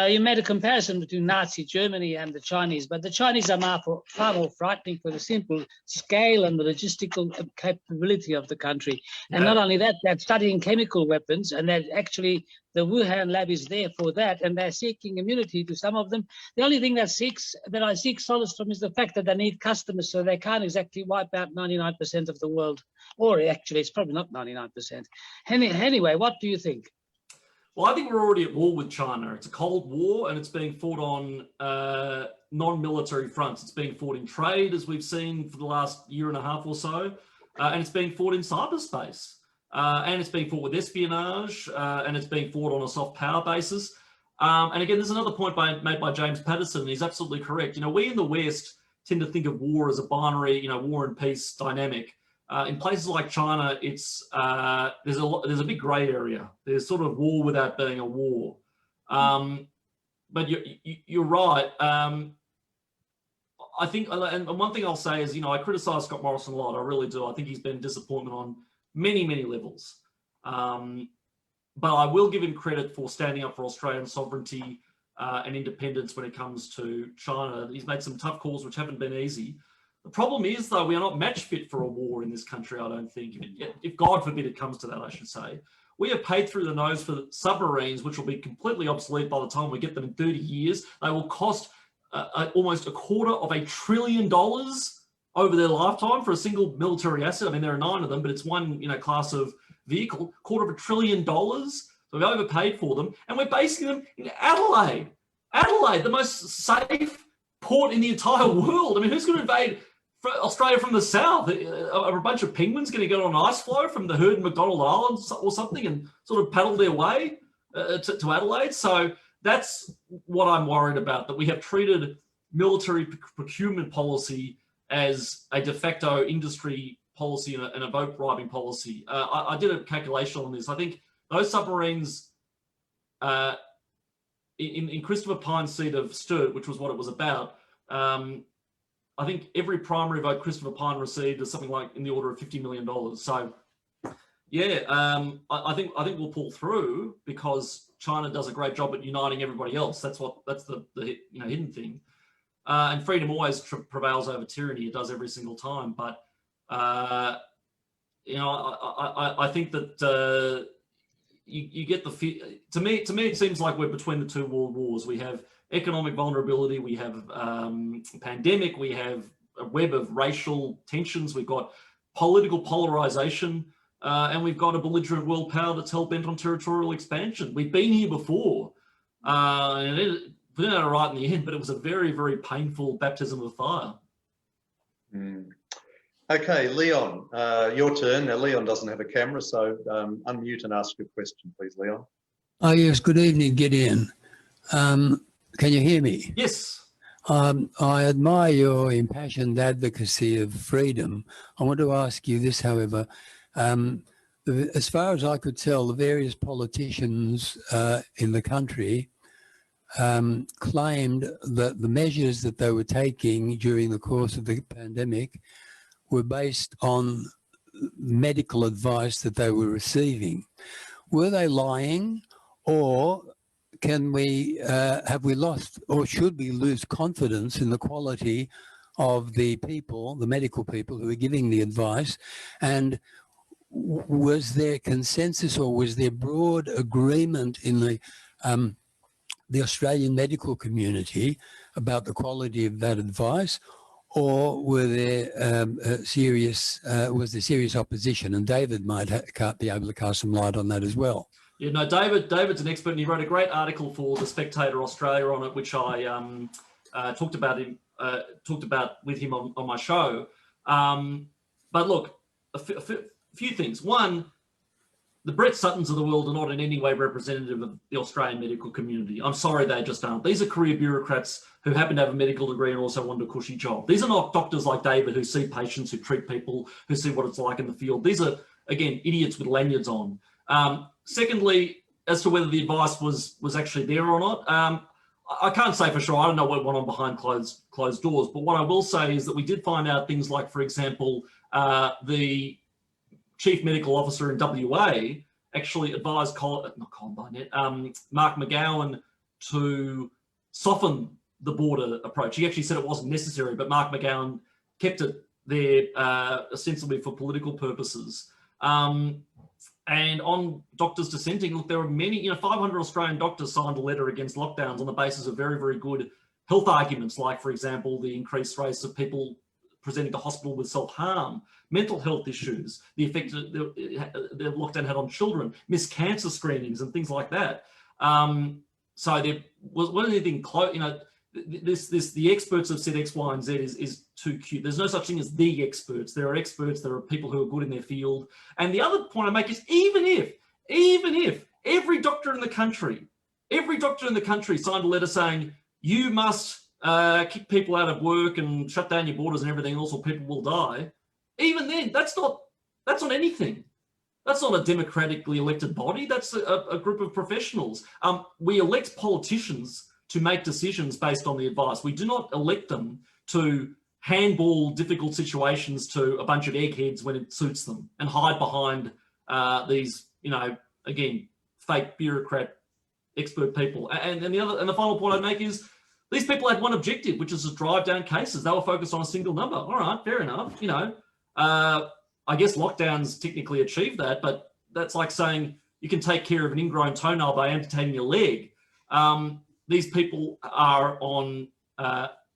You made a comparison between Nazi Germany and the Chinese, but the Chinese are far more frightening for the simple scale and the logistical capability of the country. And not only that, they're studying chemical weapons, and they're actually, the Wuhan lab is there for that, and they're seeking immunity to some of them. The only thing that I seek solace from is the fact that they need customers, so they can't exactly wipe out 99% of the world. Or actually, it's probably not 99%. Anyway, what do you think? Well, I think we're already at war with China. It's a Cold War, and it's being fought on non-military fronts. It's being fought in trade, as we've seen for the last year and a half or so, and it's being fought in cyberspace, and it's being fought with espionage, and it's being fought on a soft power basis. And again, there's another point made by James Patterson, and he's absolutely correct. We in the West tend to think of war as a binary, war and peace dynamic. In places like China, it's there's a big grey area. There's sort of war without being a war. But you're right. I think, and one thing I'll say is, I criticise Scott Morrison a lot. I really do. I think he's been a disappointment on many, many levels. But I will give him credit for standing up for Australian sovereignty and independence when it comes to China. He's made some tough calls which haven't been easy. The problem is, though, we are not match fit for a war in this country, I don't think. If God forbid it comes to that, I should say. We have paid through the nose for submarines, which will be completely obsolete by the time we get them in 30 years. They will cost almost $250 billion over their lifetime for a single military asset. I mean, there are 9 of them, but it's one class of vehicle, $250 billion. So we've overpaid for them, and we're basing them in Adelaide. Adelaide, the most safe port in the entire world. I mean, who's going to invade Australia from the south? Are a bunch of penguins going to get on an ice floe from the herd in McDonald Island or something and sort of paddle their way to Adelaide? So that's what I'm worried about, that we have treated military procurement policy as a de facto industry policy and a vote bribing policy. I did a calculation on this. I think those submarines in Christopher Pyne's seat of Sturt, which was what it was about, I think every primary vote Christopher Pyne received is something like in the order of $50 million. So, yeah, I think we'll pull through because China does a great job at uniting everybody else. That's the hidden thing. And freedom always prevails over tyranny. It does every single time. But I think that you get the to me it seems like we're between the two world wars. We have economic vulnerability, we have pandemic, we have a web of racial tensions, we've got political polarization, and we've got a belligerent world power that's hell-bent on territorial expansion. We've been here before, and we didn't have it right in the end, but it was a very, very painful baptism of fire. Okay, Leon, your turn. Now, Leon doesn't have a camera, so unmute and ask your question, please, Leon. Oh, yes, good evening, Gideon. Can you hear me? Yes. I admire your impassioned advocacy of freedom. I want to ask you this, however. As far as I could tell, the various politicians in the country claimed that the measures that they were taking during the course of the pandemic were based on medical advice that they were receiving. Were they lying, or can we have we lost, or should we lose confidence in the quality of the people, the medical people who are giving the advice? And was there consensus, or was there broad agreement in the the Australian medical community about the quality of that advice, or were there was there serious opposition? And David might be able to cast some light on that as well. Yeah, no, David's an expert, and he wrote a great article for the Spectator Australia on it, which I talked about with him on my show. But look, a few things. One, the Brett Suttons of the world are not in any way representative of the Australian medical community. I'm sorry, they just aren't. These are career bureaucrats who happen to have a medical degree and also want a cushy job. These are not doctors like David who see patients, who treat people, who see what it's like in the field. These are, again, idiots with lanyards on. Secondly, as to whether the advice was actually there or not, I can't say for sure. I don't know what went on behind closed doors. But what I will say is that we did find out things like, for example, the Chief Medical Officer in WA actually advised Mark McGowan to soften the border approach. He actually said it wasn't necessary, but Mark McGowan kept it there ostensibly for political purposes. And on doctors dissenting, look, there were many, 500 Australian doctors signed a letter against lockdowns on the basis of very, very good health arguments, like, for example, the increased rates of people presenting to hospital with self-harm, mental health issues, the effect the lockdown had on children, missed cancer screenings and things like that. So there wasn't anything close, the experts have said X, Y, and Z is too cute. There's no such thing as the experts. There are experts, there are people who are good in their field. And the other point I make is even if every doctor in the country signed a letter saying you must kick people out of work and shut down your borders and everything else or people will die, even then, that's not anything. That's not a democratically elected body. That's a group of professionals. We elect politicians to make decisions based on the advice. We do not elect them to handball difficult situations to a bunch of eggheads when it suits them and hide behind these, again, fake bureaucrat expert people. And the final point I'd make is these people had one objective, which is to drive down cases. They were focused on a single number. All right, fair enough. I guess lockdowns technically achieve that, but that's like saying you can take care of an ingrown toenail by amputating your leg. These people are on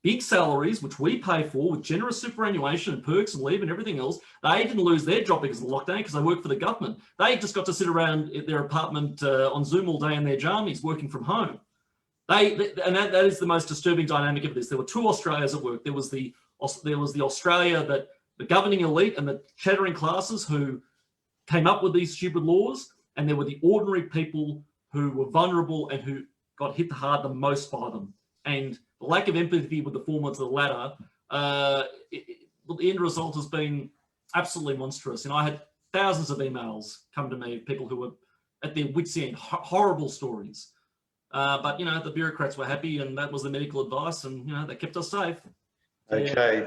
big salaries, which we pay for with generous superannuation and perks and leave and everything else. They didn't lose their job because of the lockdown because they work for the government. They just got to sit around at their apartment on Zoom all day in their jammies working from home. That is the most disturbing dynamic of this. There were two Australias at work. There was the Australia that the governing elite and the chattering classes who came up with these stupid laws, and there were the ordinary people who were vulnerable and who got hit hard the most by them. And the lack of empathy with the former to the latter, the end result has been absolutely monstrous. And I had thousands of emails come to me, people who were at their wits' end, horrible stories. But, the bureaucrats were happy, and that was the medical advice, and, they kept us safe. Okay.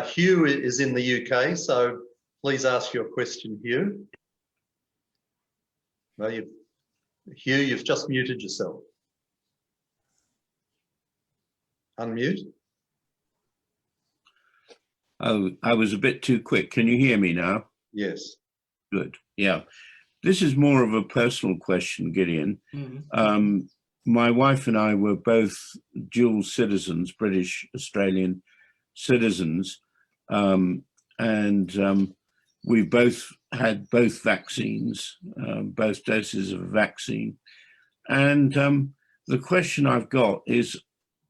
Hugh is in the UK, so please ask your question, Hugh. Well, Hugh, you've just muted yourself. Unmute. Oh, I was a bit too quick. Can you hear me now? Yes. Good. Yeah. This is more of a personal question, Gideon. Mm-hmm. My wife and I were both dual citizens, British, Australian citizens, and we both had both vaccines, both doses of a vaccine. And the question I've got is,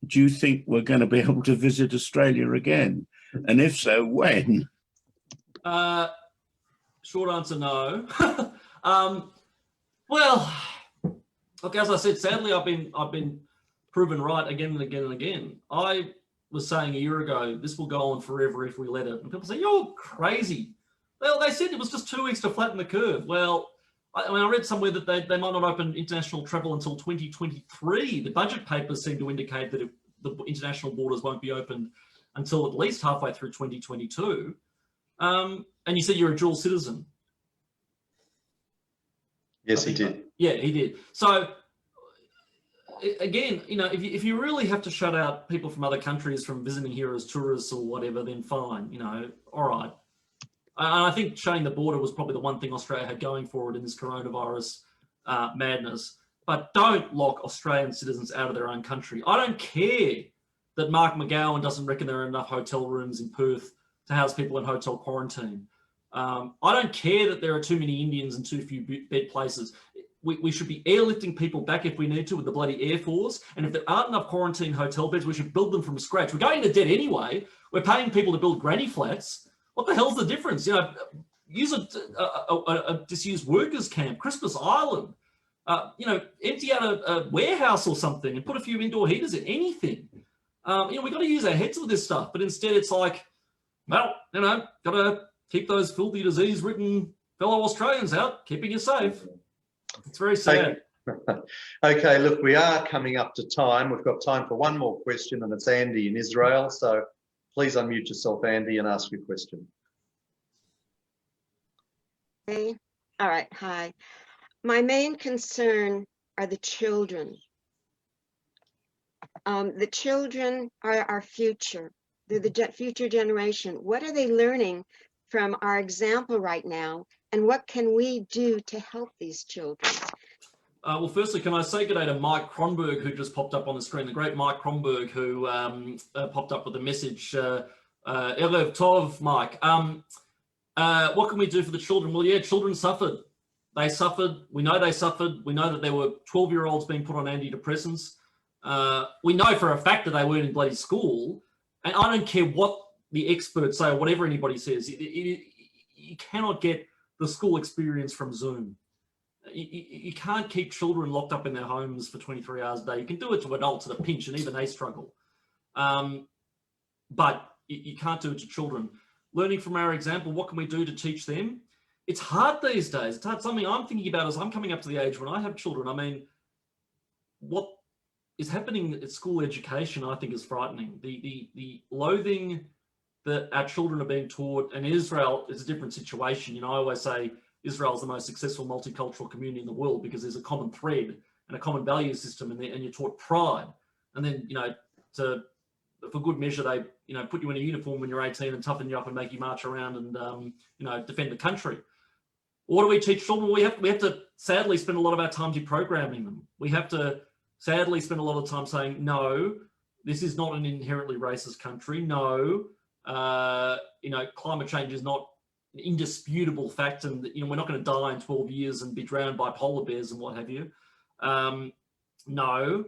do you think we're going to be able to visit Australia again? And if so, when? Short answer, no. Well, look, as I said, sadly, I've been proven right again and again and again. I was saying a year ago, this will go on forever if we let it. And people say, you're crazy. Well, they said it was just 2 weeks to flatten the curve. Well, I read somewhere that they might not open international travel until 2023. The budget papers seem to indicate that the international borders won't be opened until at least halfway through 2022. And you said you're a dual citizen. Yes, he did. Yeah, he did. So again, if you really have to shut out people from other countries from visiting here as tourists or whatever, then fine, all right. And I think shutting the border was probably the one thing Australia had going for it in this coronavirus madness. but don't lock Australian citizens out of their own country. I don't care that Mark McGowan doesn't reckon there are enough hotel rooms in Perth to house people in hotel quarantine. I don't care that there are too many Indians and too few bed places. We should be airlifting people back if we need to with the bloody Air Force. And if there aren't enough quarantine hotel beds, we should build them from scratch. We're going into debt anyway. We're paying people to build granny flats. What the hell's the difference? You know, use a disused workers camp, Christmas Island. You know, empty out a warehouse or something and put a few indoor heaters in, anything. You know, we've got to use our heads with this stuff, but instead it's like, well, you know, got to keep those filthy disease-ridden fellow Australians out, keeping you safe. It's very sad. Okay, look, we are coming up to time. We've got time for one more question, and it's Andy in Israel. So please unmute yourself, Andy, and ask your question. Hey. All right, hi. My main concern are the children. The children are our future. They're the future generation. What are they learning from our example right now? And what can we do to help these children? Well, firstly, can I say good day to Mike Kronberg, who just popped up on the screen, the great Mike Kronberg, who popped up with a message. Erev Tov, Mike. What can we do for the children? Well, yeah, children suffered. They suffered. We know they suffered. We know that there were 12-year-olds being put on antidepressants. We know for a fact that they weren't in bloody school. And I don't care what the experts say or whatever anybody says. You cannot get the school experience from Zoom. You can't keep children locked up in their homes for 23 hours a day. You can do it to adults at a pinch, and even they struggle. But you can't do it to children. Learning from our example, what can we do to teach them? It's hard these days. It's hard. Something I'm thinking about as I'm coming up to the age when I have children. I mean, what is happening at school education, I think, is frightening. The loathing that our children are being taught, and Israel is a different situation. You know, I always say Israel is the most successful multicultural community in the world because there's a common thread and a common value system, and you're taught pride. And then, you know, for good measure, they, you know, put you in a uniform when you're 18 and toughen you up and make you march around and, you know, defend the country. What do we teach children? We have to sadly spend a lot of our time deprogramming them. We have to sadly spend a lot of time saying, no, this is not an inherently racist country. No, you know, climate change is not an indisputable fact, and you know, we're not going to die in 12 years and be drowned by polar bears and what have you. No,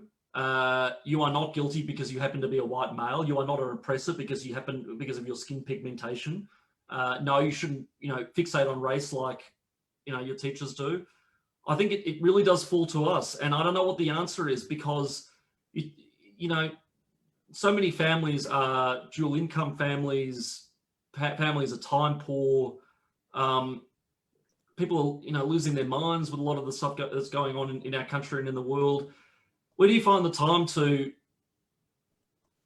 you are not guilty because you happen to be a white male. You are not an oppressor because of your skin pigmentation. No, you shouldn't, you know, fixate on race like, you know, your teachers do. I think it really does fall to us, and I don't know what the answer is because, you know, so many families are dual income families. Families are time poor. People are, you know, losing their minds with a lot of the stuff that's going on in our country and in the world. Where do you find the time to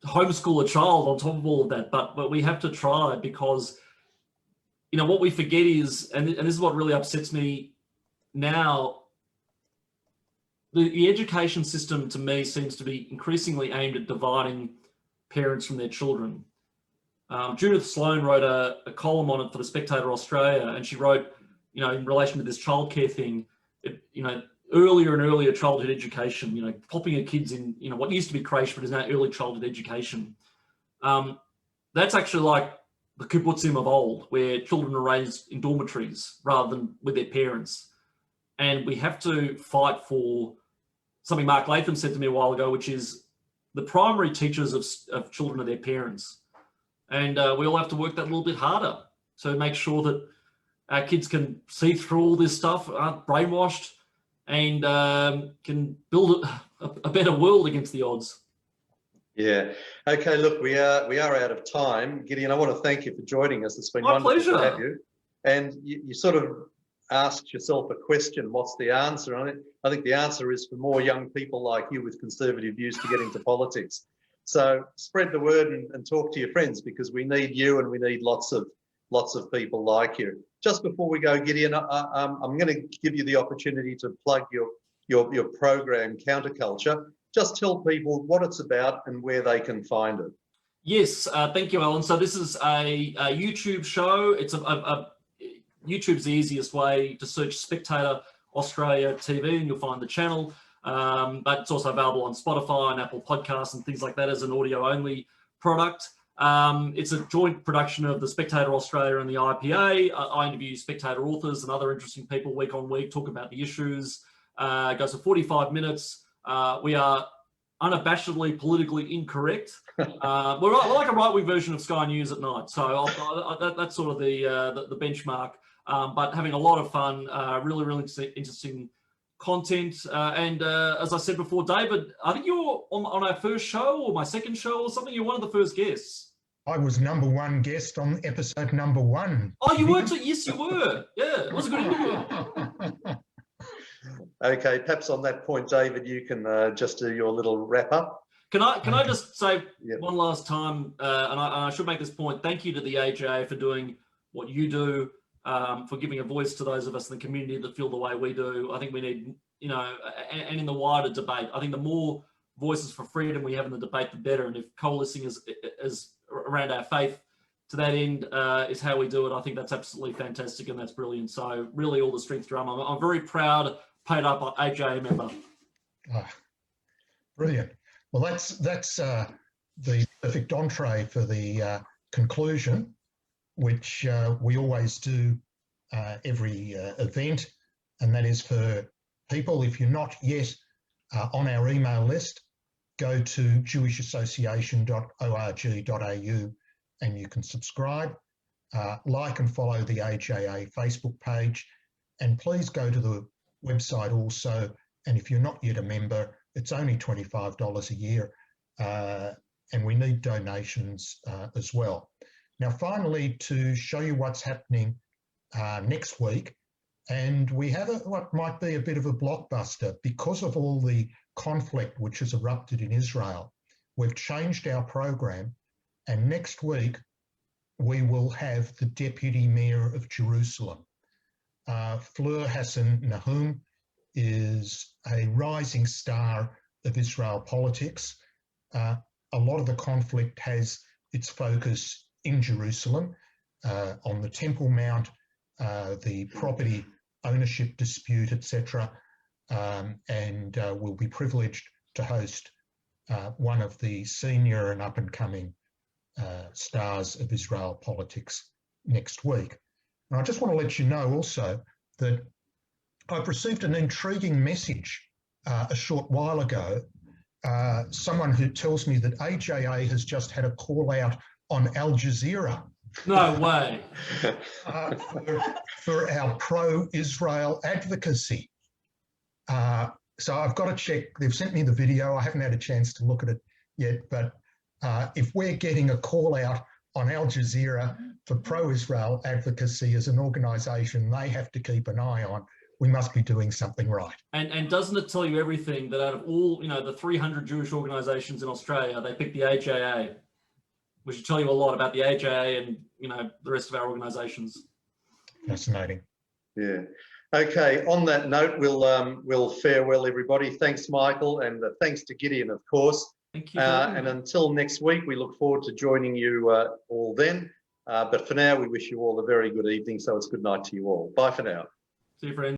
homeschool a child on top of all of that? But we have to try because, you know, what we forget is, and this is what really upsets me now, the education system to me seems to be increasingly aimed at dividing parents from their children. Judith Sloan wrote a column on it for the Spectator Australia, and she wrote, you know, in relation to this childcare thing, you know, earlier and earlier childhood education, you know, popping your kids in, you know, what used to be creche, but is now early childhood education. That's actually like the kibbutzim of old, where children are raised in dormitories rather than with their parents. And we have to fight for something Mark Latham said to me a while ago, which is the primary teachers of children are their parents. And we all have to work that a little bit harder to make sure that our kids can see through all this stuff, aren't brainwashed, and can build a better world against the odds. Yeah. Okay, look, we are out of time. Gideon, I want to thank you for joining us. It's been My wonderful pleasure. to have you. And you sort of asked yourself a question, what's the answer on it? I think the answer is for more young people like you with conservative views to get into politics. So spread the word and talk to your friends, because we need you and we need lots of people like you. Just before we go, Gideon, I'm going to give you the opportunity to plug your program, Counterculture. Just tell people what it's about and where they can find it. Yes, thank you, Alan. So this is a YouTube show. It's YouTube's the easiest way to search Spectator Australia TV, and you'll find the channel. but it's also available on Spotify and Apple Podcasts and things like that as an audio-only product. It's a joint production of the Spectator Australia and the IPA. I interview Spectator authors and other interesting people week on week, talk about the issues. It goes for 45 minutes. We are unabashedly politically incorrect. We're like a right-wing version of Sky News at night. So that's sort of the benchmark. But having a lot of fun, really, really interesting content. And as I said before, David, I think you're on our first show or my second show or something. You're one of the first guests. I was #1 guest on episode #1. Oh, you were too? Yes, you were. Yeah, it was a good interview. Okay, perhaps on that point, David, you can just do your little wrap up. Can I just say one last time, and I should make this point, thank you to the AJA for doing what you do, for giving a voice to those of us in the community that feel the way we do. I think we need, and in the wider debate, I think the more voices for freedom we have in the debate, the better. And if coalescing is around our faith to that end is how we do it, I think that's absolutely fantastic and that's brilliant. So really all the strength drum. I'm very proud, paid up AJA member. Brilliant. Well, that's the perfect entree for the conclusion, which we always do every event, and that is for people, if you're not yet on our email list, go to jewishassociation.org.au and you can subscribe, like and follow the AJA Facebook page, and please go to the website also. And if you're not yet a member, it's only $25 a year, and we need donations as well. Now, finally, to show you what's happening next week, and we have what might be a bit of a blockbuster because of all the conflict which has erupted in Israel. We've changed our program, and next week we will have the Deputy Mayor of Jerusalem. Fleur Hassan Nahum is a rising star of Israel politics. A lot of the conflict has its focus in Jerusalem, on the Temple Mount, the property ownership dispute, etc. And we'll be privileged to host one of the senior and up-and-coming stars of Israel politics next week. And I just want to let you know also that I've received an intriguing message a short while ago, someone who tells me that AJA has just had a call out on Al Jazeera. No way. For our pro-Israel advocacy. So I've got to check. They've sent me the video. I haven't had a chance to look at it yet, but if we're getting a call out on Al Jazeera for pro-Israel advocacy as an organisation they have to keep an eye on, we must be doing something right. And doesn't it tell you everything that out of all, the 300 Jewish organisations in Australia, they picked the AJA, which should tell you a lot about the AJA and, the rest of our organisations. Fascinating. Yeah. Okay. On that note, we'll farewell everybody. Thanks, Michael, and thanks to Gideon, of course. Thank you. And until next week, we look forward to joining you all then. But for now, we wish you all a very good evening. So it's good night to you all. Bye for now. See you, friends.